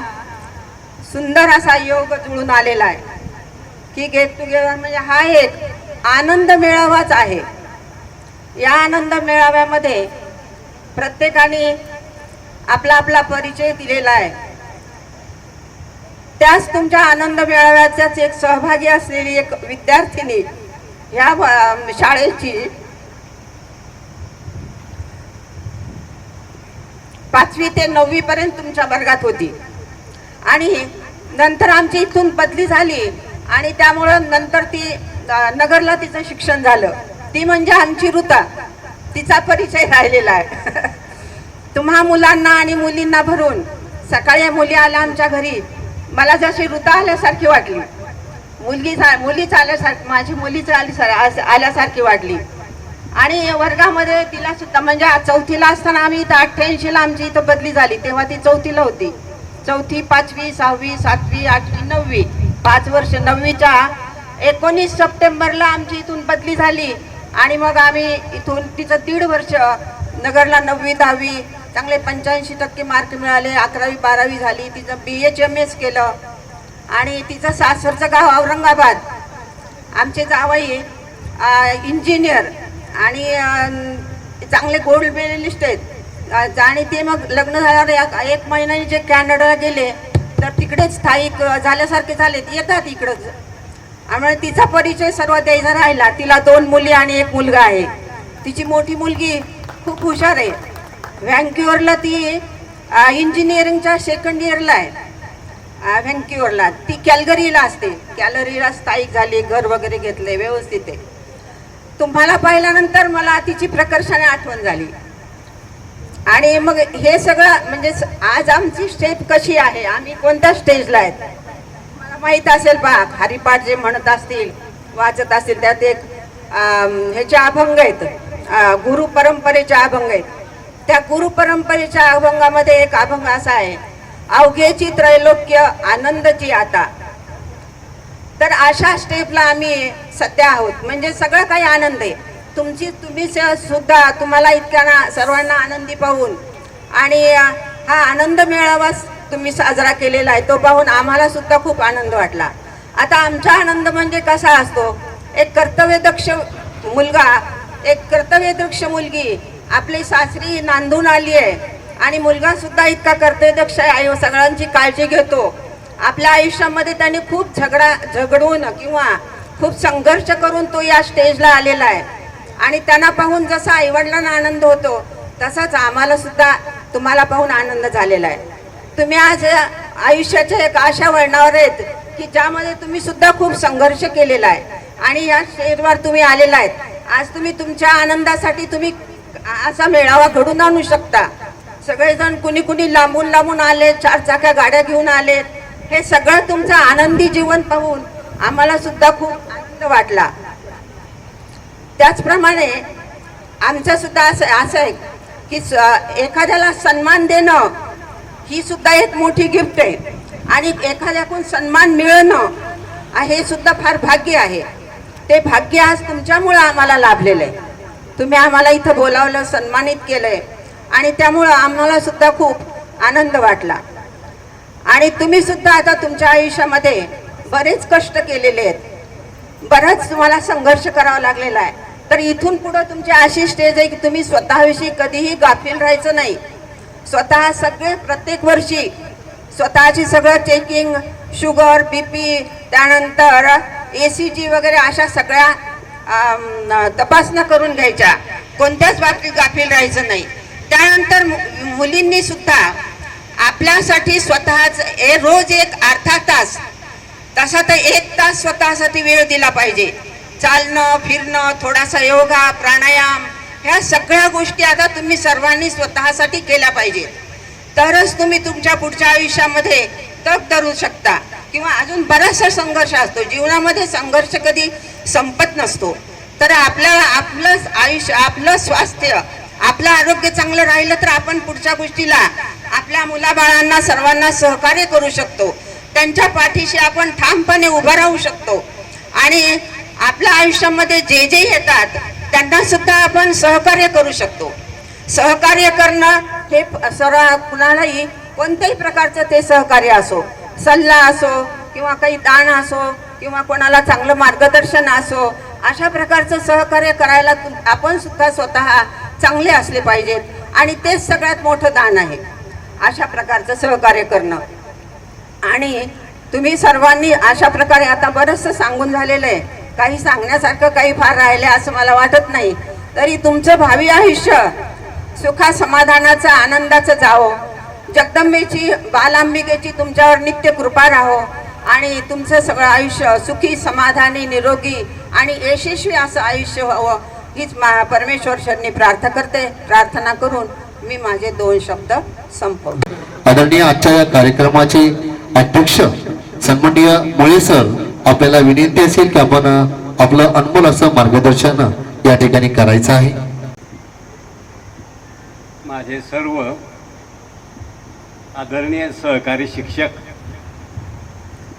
[SPEAKER 19] सुंदर असा योग जुळून आलेला आहे की गेट टुगेदर म्हणजे हा एक आनंद मेळावाच आहे. या आनंद मेळाव्यामध्ये प्रत्येकाने आपला आपला परिचय दिलेला आहे. त्याच तुमच्या आनंद मेळाव्याच्याच एक सहभागी असलेली एक विद्यार्थिनी ह्या शाळेची 5वी ते 9वी पर्यंत तुमच्या वर्गात होती आणि नंतर आमची इथून बदली झाली आणि त्यामुळं नंतर ती नगरला तिचं शिक्षण झालं. ती म्हणजे आमची ऋता, तिचा परिचय राहिलेला आहे. तुम्हा मुलांना आणि मुलींना भरून सकाळी मुली आल्या आमच्या घरी, मला जशी ऋता आल्यासारखी वाटली, मुलीच आल्यासारखी, माझी मुलीच आल्यासारखी वाटली. आणि वर्गामध्ये तिला सुद्धा म्हणजे 4थीला असताना आम्ही इथं 88ला आमची इथं बदली झाली, तेव्हा ती 4थीला होती. 4थी 5वी 6वी 7वी 8वी 9वी 5 वर्ष. 9वीच्या 19 सप्टेंबरला आमची इथून बदली झाली आणि मग आम्ही इथून तिचं 1.5 वर्ष नगरला 9वी 10वी चांगले 85% मार्क मिळाले. 11वी 12वी झाली, तिचं BHMS केलं आणि तिचं सासरचं गाव औरंगाबाद. आमचे जावई इंजिनियर आणि चांगले गोल्ड मेडलिस्ट आहेत आणि ते मग लग्न झाल्यावर 1 महिन्याने जे कॅनडाला गेले तर तिकडेच स्थायिक झाल्यासारखे झालेत, येतात इकडंच. त्यामुळे तिचा परिचय सर्व द्यायचा राहिला. तिला 2 मुली आणि 1 मुलगा आहे. तिची मोठी मुलगी खूप हुशार आहे. व्हँक्युअरला ती इंजिनिअरिंगच्या 2nd इयरला आहे. व्हँक्युअरला ती कॅल्गरीला असते, कॅलरीला स्थायिक झाली, घर वगैरे घेतले, व्यवस्थित आहे. तुम्हाला पाहिल्यानंतर मला तिची प्रकर्षाने आठवण झाली. आणि मग हे सगळं म्हणजे आज आमची स्टेप कशी आहे, आम्ही कोणत्या स्टेजला आहेत मला माहीत असेल पहा. हरिपाठ जे म्हणत असतील वाचत असतील त्यात एक ह्याचे अभंग आहेत, गुरु परंपरेचे अभंग आहेत. त्या गुरु परंपरेच्या अभंगामध्ये एक अभंग असा आहे, अवघेची त्रैलोक्य आनंदची आता. तर अशा स्टेपला आम्ही सध्या आहोत. म्हणजे सगळं काही आनंद आहे. तुम्ही सुद्धा तुम्हाला इतक्या सर्वांना आनंदी पाहून आणि हा आनंद मेळावा तुम्ही साजरा केलेला आहे तो पाहून आम्हाला सुद्धा खूप आनंद वाटला. आता आमचा आनंद म्हणजे कसा असतो, एक कर्तव्यदक्ष मुलगा, एक कर्तव्यदक्ष मुलगी आपली सासरी नांदून आली आहे आणि मुलगा सुद्धा इतका कर्तव्यदक्ष आहे, सगळ्यांची काळजी घेतो. आपल्या आयुष्यामध्ये त्याने खूप झगडून किंवा खूप संघर्ष करून तो या स्टेजला आलेला आहे आणि त्यांना पाहून जसा आईवडिलांना आनंद होतो तसाच आम्हाला सुद्धा तुम्हाला पाहून आनंद झालेला आहे. तुम्ही आज आयुष्याच्या एक अशा वळणावर आहेत की ज्यामध्ये तुम्ही सुद्धा खूप संघर्ष केलेला आहे आणि या स्टेजवर तुम्ही आलेला आहेत. आज तुम्ही तुमच्या आनंदासाठी तुम्ही असा मेळावा घडून आणू शकता. सगळेजण कुणी कुणी लांबून लांबून आले, 4 चाक्या गाड्या घेऊन आलेत. हे सगळं तुमचं आनंदी जीवन पाहून आम्हाला सुद्धा खूप आनंद वाटला. त्याचप्रमाणे आमचं सुद्धा असं आहे की एखाद्याला सन्मान देणं ही सुद्धा एक मोठी गिफ्ट आहे आणि एखाद्याकडून सन्मान मिळणं हे सुद्धा फार भाग्य आहे. ते भाग्य आज तुमच्यामुळं आम्हाला लाभलेलं आहे. तुम्ही आम्हाला इथं बोलावलं, सन्मानित केलंय आणि त्यामुळं आम्हाला सुद्धा खूप आनंद वाटला. आणि तुम्ही सुद्धा आता तुमच्या आयुष्यामध्ये बरेच कष्ट केलेले आहेत, बराच तुम्हाला संघर्ष करावा लागलेला आहे. तर इथून पुढं तुमची अशी स्टेज आहे की तुम्ही स्वतःविषयी कधीही गाफील राहायचं नाही. स्वतः सगळे प्रत्येक वर्षी स्वतःची सगळं चेकिंग, शुगर, BP, त्यानंतर ECG वगैरे अशा सगळ्या तपासण्या करून घ्यायच्या. कोणत्याच बाबतीत गाफील राहायचं नाही. त्यानंतर मुलींनी सुद्धा आपल्यासाठी स्वतःच रोज एक अर्धा तास, तसा तर 1 तास स्वतःसाठी वेळ दिला पाहिजे. चालणं, फिरणं, थोडासा योगा, प्राणायाम, ह्या सगळ्या गोष्टी आता तुम्ही सर्वांनी स्वतःसाठी केल्या पाहिजे. तरच तुम्ही तुमच्या पुढच्या आयुष्यामध्ये तग धरू शकता. किंवा अजून बराचसा संघर्ष असतो जीवनामध्ये, संघर्ष कधी संपत नसतो. तर आपलं आयुष्य, आपलं स्वास्थ्य, आपलं आरोग्य चांगलं राहिलं तर आपण पुढच्या गोष्टीला आपल्या मुलाबाळांना सर्वांना सहकार्य करू शकतो. त्यांच्या पाठीशी आपण ठामपणे उभं राहू शकतो आणि आपल्या आयुष्यामध्ये जे जे येतात त्यांना सुद्धा आपण सहकार्य करू शकतो. सहकार्य करणं हे कुणालाही कोणत्याही प्रकारचं ते सहकार्य असो, सल्ला असो किंवा काही दान असो किंवा कोणाला चांगलं मार्गदर्शन असो, अशा प्रकारचं सहकार्य करायला आपण सुद्धा स्वतः चांगले असले पाहिजेत आणि तेच सगळ्यात मोठं दान आहे, अशा प्रकारचं सहकार्य करणं. आणि तुम्ही सर्वांनी अशा प्रकारे आता बरंचसं सांगून झालेलं आहे, काही सांगण्यासारखं काही फार राहिले असं मला वाटत नाही. तरी तुमचं भावी आयुष्य सुखा समाधानाचं, आनंदाचं जावो. जगदंबेची बालांबिकेची तुमच्यावर नित्य कृपा राहो आणि तुमचं सगळं आयुष्य सुखी समाधानी निरोगी आणि यशस्वी असं आयुष्य व्हावं हीच परमेश्वर शरणी प्रार्थना करून मी माझे 2 शब्द संपवतो.
[SPEAKER 3] आदरणीय आजच्या या कार्यक्रमाचे अध्यक्ष सन्माननीय मुळे सर, आपल्याला विनंती असेल की आपण आपलं अनमोल असं मार्गदर्शन या ठिकाणी करायचं आहे.
[SPEAKER 20] माझे सर्व आदरणीय सहकारी शिक्षक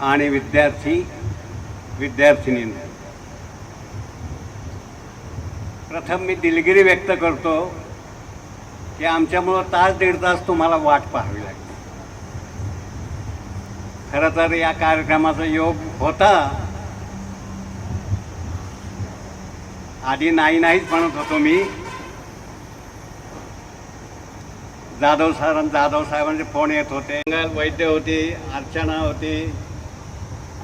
[SPEAKER 20] आणि विद्यार्थिनी, प्रथम मी दिलगिरी व्यक्त करतो की आमच्यामुळं 1.5 तास तुम्हाला वाट पाहावी लागली. खरं तर या कार्यक्रमाचा योग होता, आधी नाहीच म्हणत होतो मी. जाधव साहेबांचे फोन येत होते, वैद्य होती, अर्चना होती,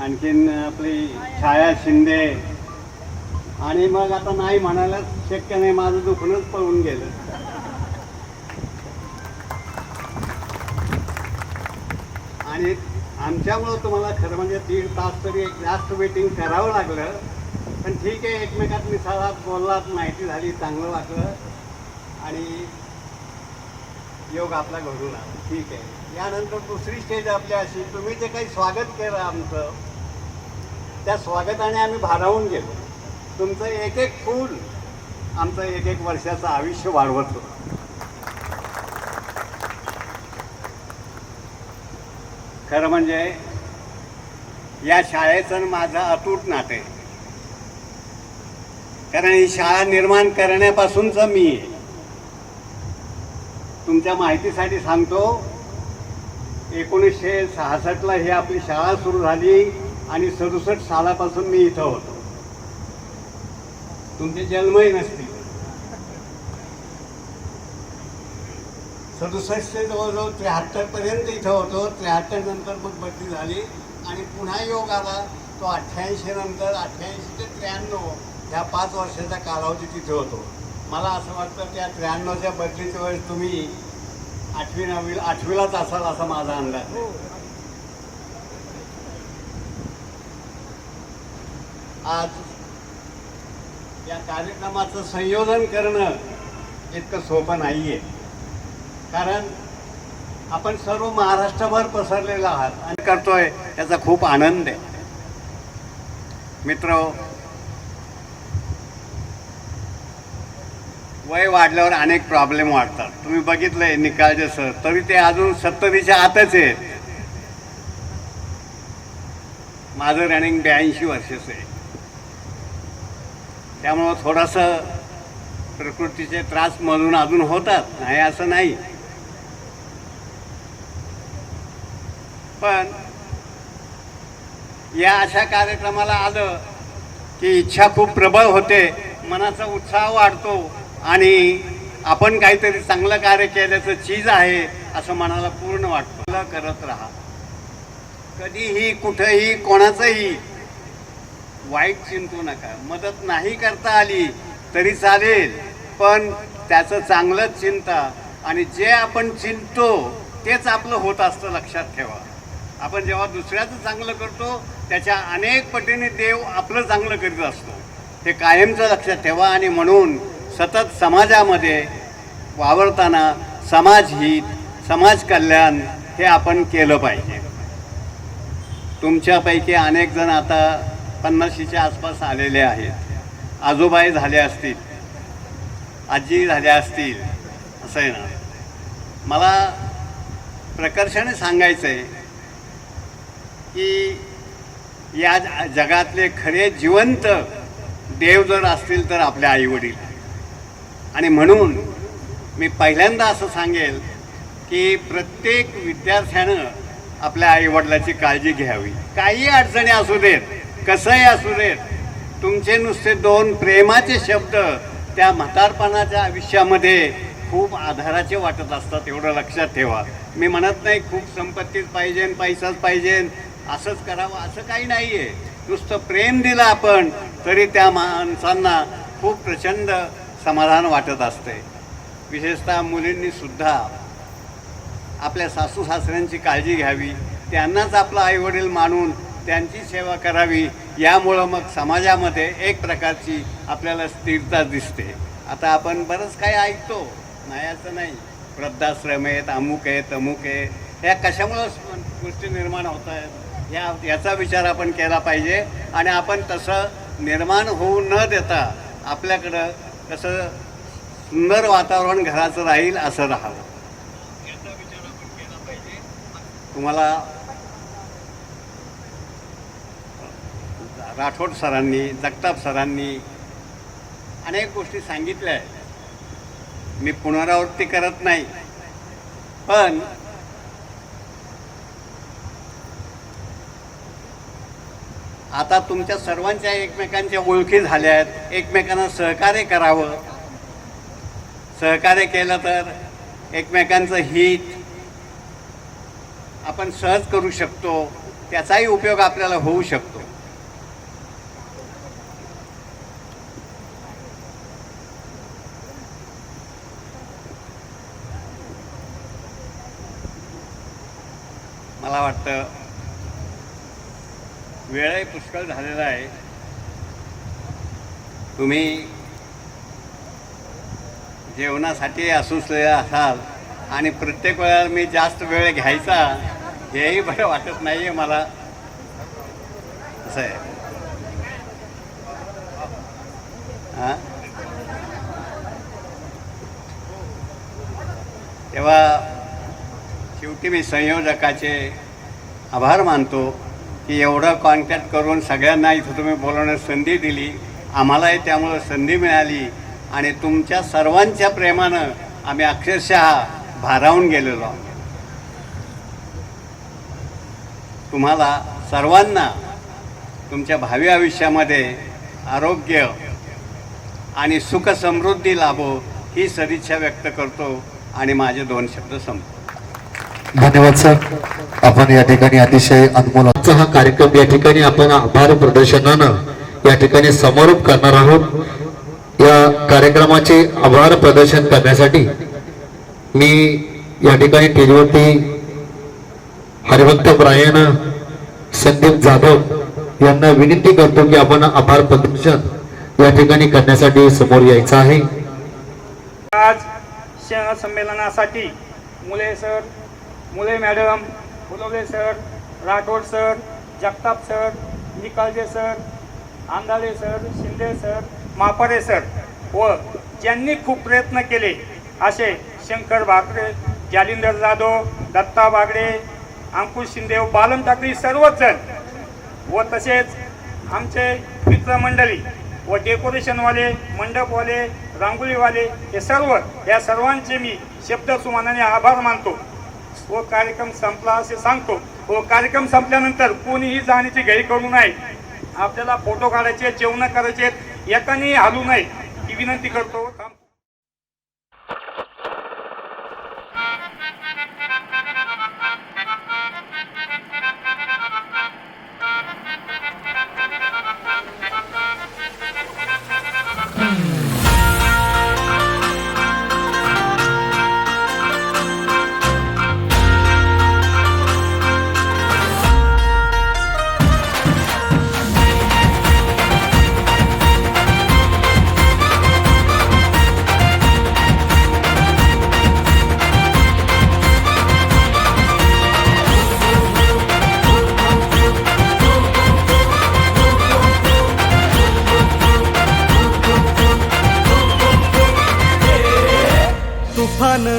[SPEAKER 20] आणखीन आपली छाया शिंदे, आणि मग आता नाही म्हणायला शक्य नाही, माझं दुखणंच पळून गेलं. आणि आमच्यामुळं तुम्हाला खरं म्हणजे 1.5 तास तरी जास्त वेटिंग करावं लागलं. पण ठीक आहे, एकमेकात मिसाळात बोललात, माहिती झाली, चांगलं वाटलं आणि योग आपला घडून आला. ठीक आहे. यानंतर दुसरी स्टेज आपली अशी, तुम्ही जे काही स्वागत केलं आमचं, त्या स्वागताने आम्ही भारावून गेलो. तुमचं एक फूल आमचं 1 वर्षाचं आयुष्य वाढवत होतं. खरं म्हणजे या शाळेचं माझं अतूट नातं आहे, कारण ही शाळा निर्माण करण्यापासूनच मी आहे. तुमच्या माहितीसाठी सांगतो, 1966ला ही आपली शाळा सुरू झाली आणि 67 सालापासून मी इथं होतो. तुमचे जन्मही नसतील. 67 ते जवळजवळ 73 पर्यंत इथं होतो. 73 नंतर मग बदली झाली आणि पुन्हा योग आला तो 88 नंतर. 88 ते 93 ह्या 5 वर्षाचा कालावधी तिथे होतो. मला असं वाटतं त्या 93च्या बदलीच्या वेळेस तुम्ही 8वीलाच असाल असा माझा अंदाज आहे. आज या कार्यक्रमाचं संयोजन करणं इतकं सोपं नाहीये, कारण आपण सर्व महाराष्ट्रभर पसरलेला आहात आणि करतोय, याचा खूप आनंद आहे. मित्र, वय वाढल्यावर अनेक प्रॉब्लेम वाढतात. तुम्ही बघितलंय निकालचे सर, तरी ते अजून 70च्या आतच आहेत. माझं रनिंग 82 वर्षाचं आहे. त्यामुळं थोडंसं प्रकृतीचे त्रास मधून अजून होतात, नाही असं नाही. पण या अशा कार्यक्रमाला आलं की इच्छा खूप प्रबळ होते, मनाचा उत्साह वाढतो आणि आपण काहीतरी चांगलं कार्य केल्याचं चीज आहे असं मनाला पूर्ण वाटतं. करत राहा. कधीही कुठेही कोणाचंही वाईट चिंतू नका. मदत नाही करता आली तरी चालेल, पण त्याचं चांगलंच चिंता आणि जे आपण चिंतो तेच आपलं होत असतं. लक्षात ठेवा, आपण जेव्हा दुसऱ्याचं चांगलं करतो त्याच्या अनेक पटीने देव आपलं चांगलं करीत असतो. हे कायमचं लक्षात ठेवा. आणि म्हणून सतत समाजामध्ये वावरताना समाजहित, समाज कल्याण हे आपण केलं पाहिजे. तुमच्यापैकी अनेक जण आता 50च्या आसपास आलेले आहेत. आजोबाई झाले असतील, आजी झाल्या असतील, असं आहे ना. मला प्रकर्षाने सांगायचं आहे की या जगातले खरे जिवंत देव जर असतील तर आपले आईवडील. आणि म्हणून मी पहिल्यांदा असं सांगेल की प्रत्येक विद्यार्थ्यानं आपल्या आईवडिलाची काळजी घ्यावी. काही अडचणी असू देत, कसंही असू देत, तुमचे नुसते 2 प्रेमाचे शब्द त्या म्हातारपणाच्या आयुष्यामध्ये खूप आधाराचे वाटत असतात. एवढं लक्षात ठेवा. मी म्हणत नाही खूप संपत्तीच पाहिजे, पैसाच पाहिजे, असंच करावं असं काही नाही आहे. नुसतं प्रेम दिलं आपण तरी त्या माणसांना खूप प्रचंड समाधान वाटत असते. विशेषतः मुलींनी सुद्धा आपल्या सासू सासऱ्यांची काळजी घ्यावी, त्यांनाच आपलं आईवडील मानून त्यांची सेवा करावी. यामुळं मग समाजामध्ये एक प्रकारची आपल्याला स्थिरता दिसते. आता आपण बरंच काही ऐकतो, नाही असं नाही, वृद्धाश्रम आहेत, अमुक आहे, तमुक आहे, ह्या कशामुळं गोष्टी निर्माण होत आहेत याचा विचार आपण केला पाहिजे. आणि आपण तसं निर्माण होऊ न देता आपल्याकडं कसं सुंदर वातावरण घराचं राहील असं राहावं याचा विचार आपण केला पाहिजे. तुम्हाला राठोड सरांनी, जगताप सरांनी अनेक गोष्टी सांगितल्या आहेत. मी पुनरावृत्ती करत नाही, पण आता तुमच्या सर्वांच्या एकमेकांच्या ओळखी झाल्या आहेत. एकमेकांना सहकार्य करावं. सहकार्य केलं तर एकमेकांचं हित आपण सहज करू शकतो, त्याचाही उपयोग आपल्याला होऊ शकतो. मला वाटतं वेळही पुष्कळ झालेला आहे. तुम्ही जेवणासाठी असुसले असाल आणि प्रत्येक वेळेला मी जास्त वेळ घ्यायचा हेही बरं वाटत नाही आहे मला. असं आहे हां. तेव्हा शेवटी मी संयोजकाचे आभार मानतो की एवढं कॉन्टॅक्ट करून सगळ्यांना इथं तुम्ही बोलवण्यास संधी दिली. आम्हालाही त्यामुळं संधी मिळाली आणि तुमच्या सर्वांच्या प्रेमानं आम्ही अक्षरशः भारावून गेलेलो आहोत. तुम्हाला सर्वांना तुमच्या भावी आयुष्यामध्ये आरोग्य आणि सुख समृद्धी लाभो ही सदिच्छा व्यक्त करतो आणि माझे 2 शब्द संपतो.
[SPEAKER 3] धन्यवाद सर. आपण या ठिकाणी अतिशय अनमोल हा कार्यक्रम या ठिकाणी आपण आभार प्रदर्शनानं या ठिकाणी समारोप करणार आहोत. या कार्यक्रमाचे आभार प्रदर्शन करण्यासाठी मी या ठिकाणी स्टेजवरती हरिभक्त ब्रायन संदीप जाधव यांना विनंती करतो की आपण आभार प्रदर्शन या ठिकाणी करण्यासाठी समोर यायचं आहे.
[SPEAKER 4] आज संमेलनासाठी Mule sir, Mule madam, Phulwale sir, Rathod sir, Jagtap sir, Nikalje sir, Andhale sir, Shinde sir, Mapare sir व ज्यांनी खूप प्रयत्न केले असे शंकर भाकरे, जालिंदर जाधव, दत्ता बागडे, अंकुश शिंदे व बालम ठाकरे सर्वच जण व तसेच आमचे मित्रमंडळी व डेकोरेशनवाले, मंडपवाले, रांगोळीवाले हे सर्व, या सर्वांचे मी शब्दसुमानाने आभार मानतो व कार्यक्रम संपला असे सांगतो. व कार्यक्रम संपल्यानंतर कोणीही जाण्याची घाई करू नये. आपल्याला फोटो काढायचे, जेवण करायचे, एकाने हलू नये ही विनंती करतो.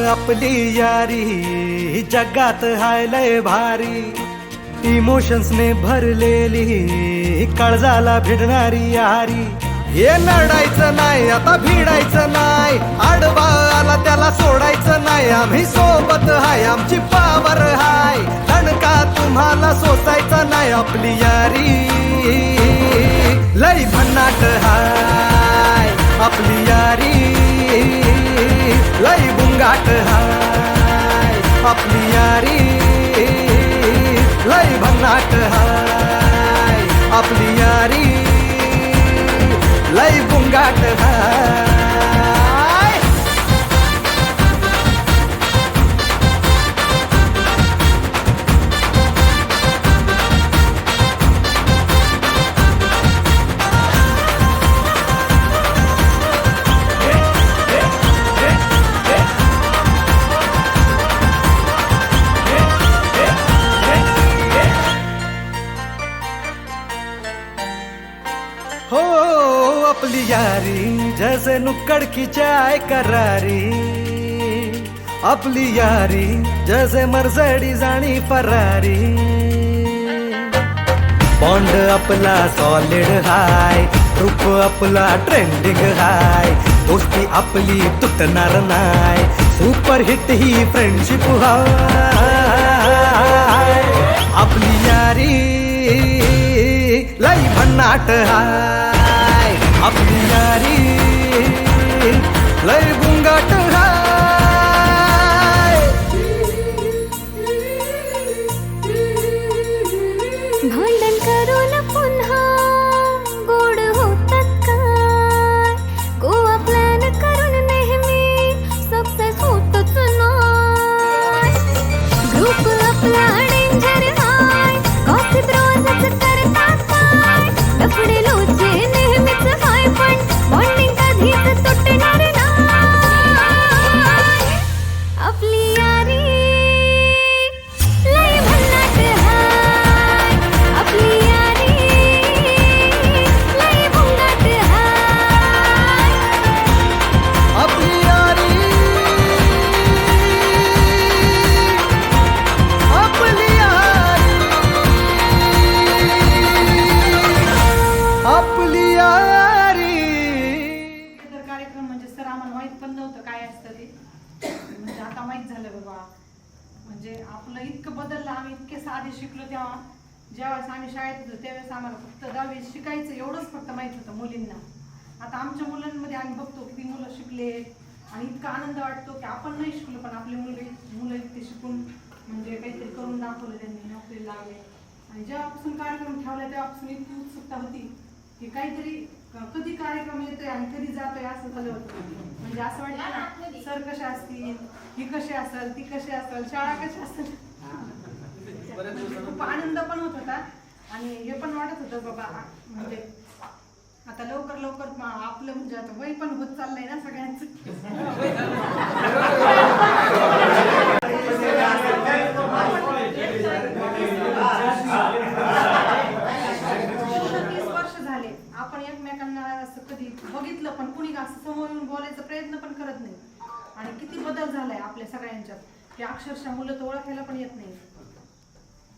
[SPEAKER 2] आपली यारी जगात हाय लय भारी, इमोशन्सने भरलेली काळजाला भिडणारी यारी. हे लढायचं नाही आता भिडायचं नाही, आडवा आला त्याला सोडायचं नाही. आम्ही सोबत हाय, आमची पावर हाय, दणका तुम्हाला सोसायचा नाही. आपली यारी लय भन्नाट हाय, आपली यारी लय बुंगाट हाय, आपली यारी लय भन्नाट हाय, आपली यारी लय बुंगाट हाय. हो अपनी यारी जैसे नुक्कड़ की चाय करारी, अपनी यारी जैसे मर्सिडीज आणि फरारी, बॉन्ड आपला सॉलिड हाय, रूप आपला ट्रेंडिंग हाय, दोस्ती आपली तुटणार नाय, सुपर हिट ही फ्रेंडशिप हाय, आपली यारी लई भन्नाट हाय, आपली यारी लई गुंगाट हाय.
[SPEAKER 1] भांडण करून पुन्हा गोड होतात काय, गोवा प्लॅन करून नेहमी सक्सेस होतच नाही. ग्रुप आपला डेंजर हाय, गॉसिप रोजच करतात काय, लफडे लोचे नेहमीच हाय, पण बॉन्डिंग कधीच तुटणार नाही. आपली यारी लय भन्नाट हाय, आपली यारी लय भुंगाट हाय.
[SPEAKER 2] आपली यारी आपली यारी आपली यारी.
[SPEAKER 9] तर कार्यक्रम म्हणजे सर आम्हाला माहित पण नव्हतं काय असतं ते, म्हणजे आता माहित झालं बाबा. म्हणजे आपलं इतकं बदललं, आम्ही इतके साधे शिकलो तेव्हा. ज्यावेळेस आम्ही शाळेत होतो त्यावेळेस आम्हाला फक्त 10वी शिकायचं एवढंच फक्त माहित होतं मुलींना. आता आमच्या मुलांमध्ये आम्ही बघतो की मुलं शिकले आणि इतका आनंद वाटतो की आपण नाही शिकलो पण आपले मुलं इतके शिकून म्हणजे काहीतरी करून दाखवलं, त्यांनी नोकरी लागले. आणि जेव्हापासून कार्यक्रम ठेवला तेव्हापासून इतकी उत्सुकता होती की काहीतरी कधी कार्यक्रम येतोय आणि कधी जातोय असं झालं होतं. म्हणजे असं वाटतं ना सर कसे असतील, ही कशी असेल, ती कशी असेल, शाळा कशी असेल. खूप आनंद पण होत होता आणि हे पण वाटत होतं बाबा म्हणजे आता लवकर लवकर आपलं म्हणजे आता वय पण होत चाललंय ना सगळ्यांचं. 30 वर्ष झाले आपण एकमेकांना असं कधी बघितलं पण कुणी असं समोर येऊन बोलायचा प्रयत्न पण करत नाही. आणि किती बदल झालाय आपल्या सगळ्यांच्यात की अक्षरशः मुलं तर ओळखायला पण येत नाही.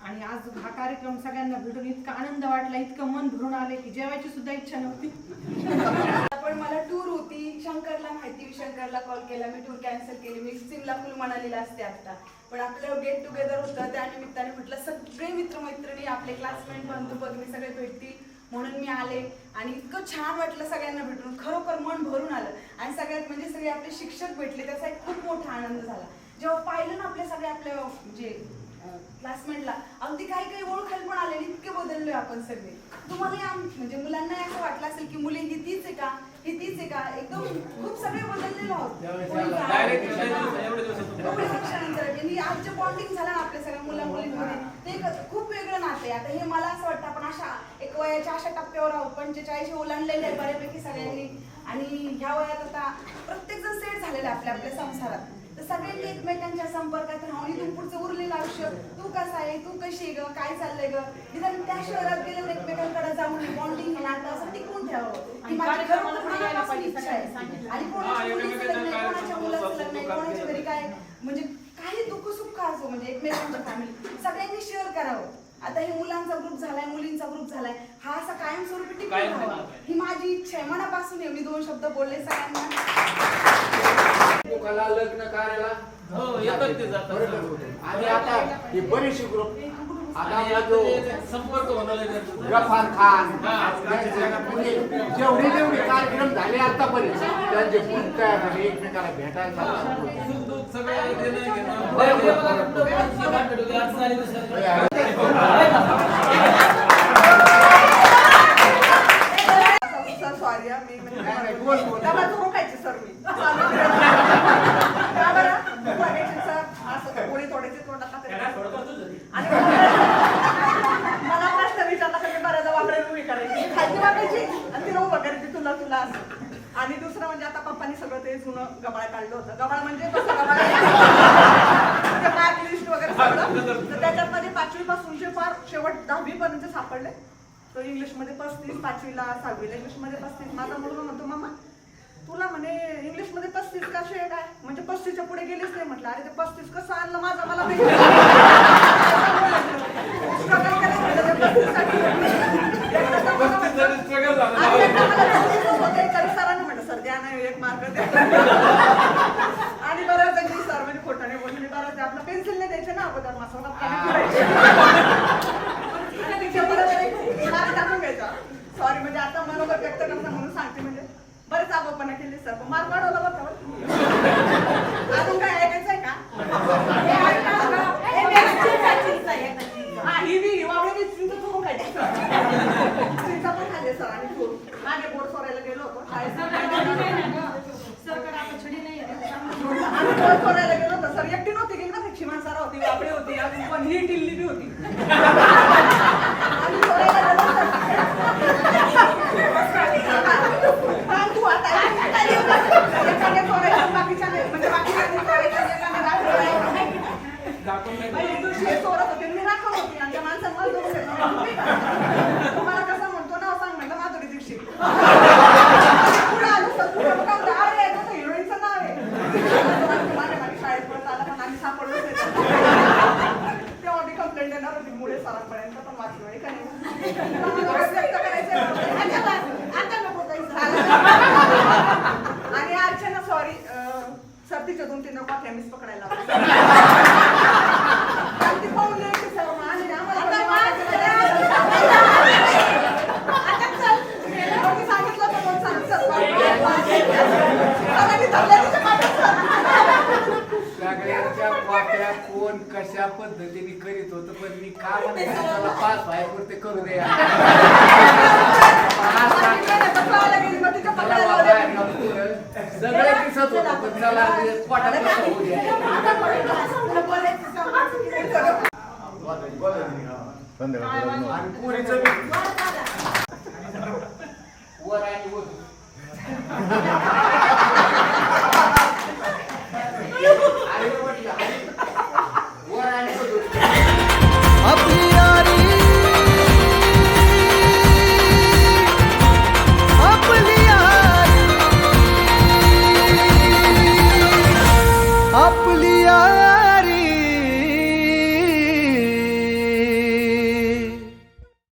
[SPEAKER 9] आणि आज हा कार्यक्रम सगळ्यांना भेटून इतका आनंद वाटला, इतकं मन भरून आले की जेवायची सुद्धा इच्छा नव्हती.
[SPEAKER 11] पण मला टूर होती, शंकरला माहिती, शंकरला कॉल केला, मी टूर कॅन्सल केली, मी सिमला फुल मनालीला असते आता. पण आपलं गेट टुगेदर होतं त्या निमित्ताने म्हटलं सगळे मित्रमैत्रिणी आपले क्लासमेट बंधू भगिनी सगळे भेटतील म्हणून मी आले. आणि इतकं छान वाटलं सगळ्यांना भेटून, खरोखर मन भरून आलं. आणि सगळ्यात म्हणजे सगळे आपले शिक्षक भेटले त्याचा एक खूप मोठा आनंद झाला. जेव्हा पाहिलं ना आपले सगळे आपल्या म्हणजे क्लासमेटला अगदी काही काही ओळखायला पण आले, इतके बदललोय आपण सगळे. तुम्हाला म्हणजे मुलांना असं वाटलं असेल की मुली ही तीच आहे का, ही तीच आहे का, एकदम खूप सगळे बदललेलो आहोत. आज जे बॉन्डिंग झालं ना आपल्या सगळ्या मुला मुलींमध्ये ते खूप वेगळं नातं आहे. आता हे मला असं वाटतं आपण अशा एक वयाच्या अशा टप्प्यावर आहोत 45 ओलांडलेले आहे बऱ्यापैकी सगळ्यांनी. आणि ह्या वयात आता प्रत्येक जण सेट झालेला आहे आपल्या आपल्या संसारात. तर सगळ्यांनी एकमेकांच्या संपर्कात राहून इथून पुढचं उरलेलं आयुष्य तू कसा आहे, तू कशी आहे ग, काय चाललंय ग, निदान त्या शहरात गेल्यावर एकमेकांकडे जाऊन बॉन्डिंग हे नातं असं टिकून ठेवावं. की माझ्या घरात मनापासून इच्छा आहे. आणि कोणाच्या मुलीचं लग्न आहे, कोणाच्या मुलाचं लग्न आहे, कोणाच्या घरी काय म्हणजे काही दुःख सुख असो म्हणजे एकमेकांच्या फॅमिली सगळ्यांनी शेअर करावं. आता हे मुलांचा ग्रुप झालाय, मुलींचा ग्रुप झालाय, हा असा कायमस्वरूपी टिकून राहावा ही माझी इच्छा आहे. मनापासून मी 2 शब्द बोलले सगळ्यांना.
[SPEAKER 16] लग्न कार्याला आणि आता हे बरेचसे ग्रुप आता जो संपर्क गफार खान जेवढे जेवढे कार्यक्रम झाले आतापर्यंत त्यांचे ग्रुप तयार झाले, एकमेकाला भेटायला
[SPEAKER 11] सॉरी मी रोखायची सर मी सर असं कोणी थोडेसे तोंडात आणि मला प्रश्न विचारला की बऱ्याचदा वापरायला उभी करायची खायची वाटायची आणि तिला उभं करायची तुला तुला असं. आणि दुसरं म्हणजे आता पप्पांनी सगळं ते जुनं गबाळ काढलं होतं. गबाळ म्हणजे कसं गबाळ मार्क लिस्ट वगैरे सगळं तर त्याच्यामध्ये 5वी पासूनचे फार शेवट 10वी पर्यंत सापडले.
[SPEAKER 21] तो इंग्लिशमध्ये 35, 5वीला 6वीला इंग्लिशमध्ये 35. माझा मुलगा म्हणतो मामा तुला म्हणे इंग्लिशमध्ये 35 कसे आहे काय म्हणजे 35च्या पुढे गेलीच नाही. म्हटलं अरे ते 35 कसं आणलं माझं मला सरांनी म्हटलं सर द्या नाही 1 मार्क द्या. आणि बऱ्याच जणी सर म्हणजे खोटं नाही बोलले बऱ्याच आपलं पेन्सिल नाही द्यायचे ना अगोदर मार्क टाकून घ्यायचा. सॉरी म्हणजे आता मनोगत व्यक्त करता म्हणून सांगते म्हणजे बरेच आगोपणा केले सर मार्क वाढवला बघा. अजून काय ऐकायचंय का? ही बी वावडे चिंच चुकून खायची चिंचा पण खाल्ले सर आणि फूल मागे बोर्ड सोडायला गेलो होतो सरकडे आता छडी नाही बोर्ड सोडायला गेलो होतो सर एकटी नव्हती गेली ना शिमान सर होती वापडे होती अजून पण ही टिल्ली बी होती आणि सोडायला गेलो तू आता एखाद्या सोडायला बाकीच्या म्हणजे बाकीच्या सोडत होते मी राखत होती आणि त्या माणसाला मला दोष देतो तुम्हाला कसं म्हणतो नाव सांग म्हणलं माधुरी दीक्षित पुढे आलो सर पुढे अरे कसं हिरोईनचं नाव आहे माझ्या शाळेत पडत आला पण आम्ही सापडलोच नाही तेव्हा मी कंप्लेंट देणार होती मुळे सरांपर्यंत पण वाचलो आहे का नाही व्यक्त करायचं आणि अर्चना सॉरी सर तिच्या 2-3 कॉफी मिस पकडायला
[SPEAKER 16] सगळ्यांच्या वाट्या कोण कशा पद्धतीने करीत होत पण मी का म्हणायचं पास व्हाय पुरते करू दे सगळं दिसत होत पण चला पोटात होऊ द्या. आणि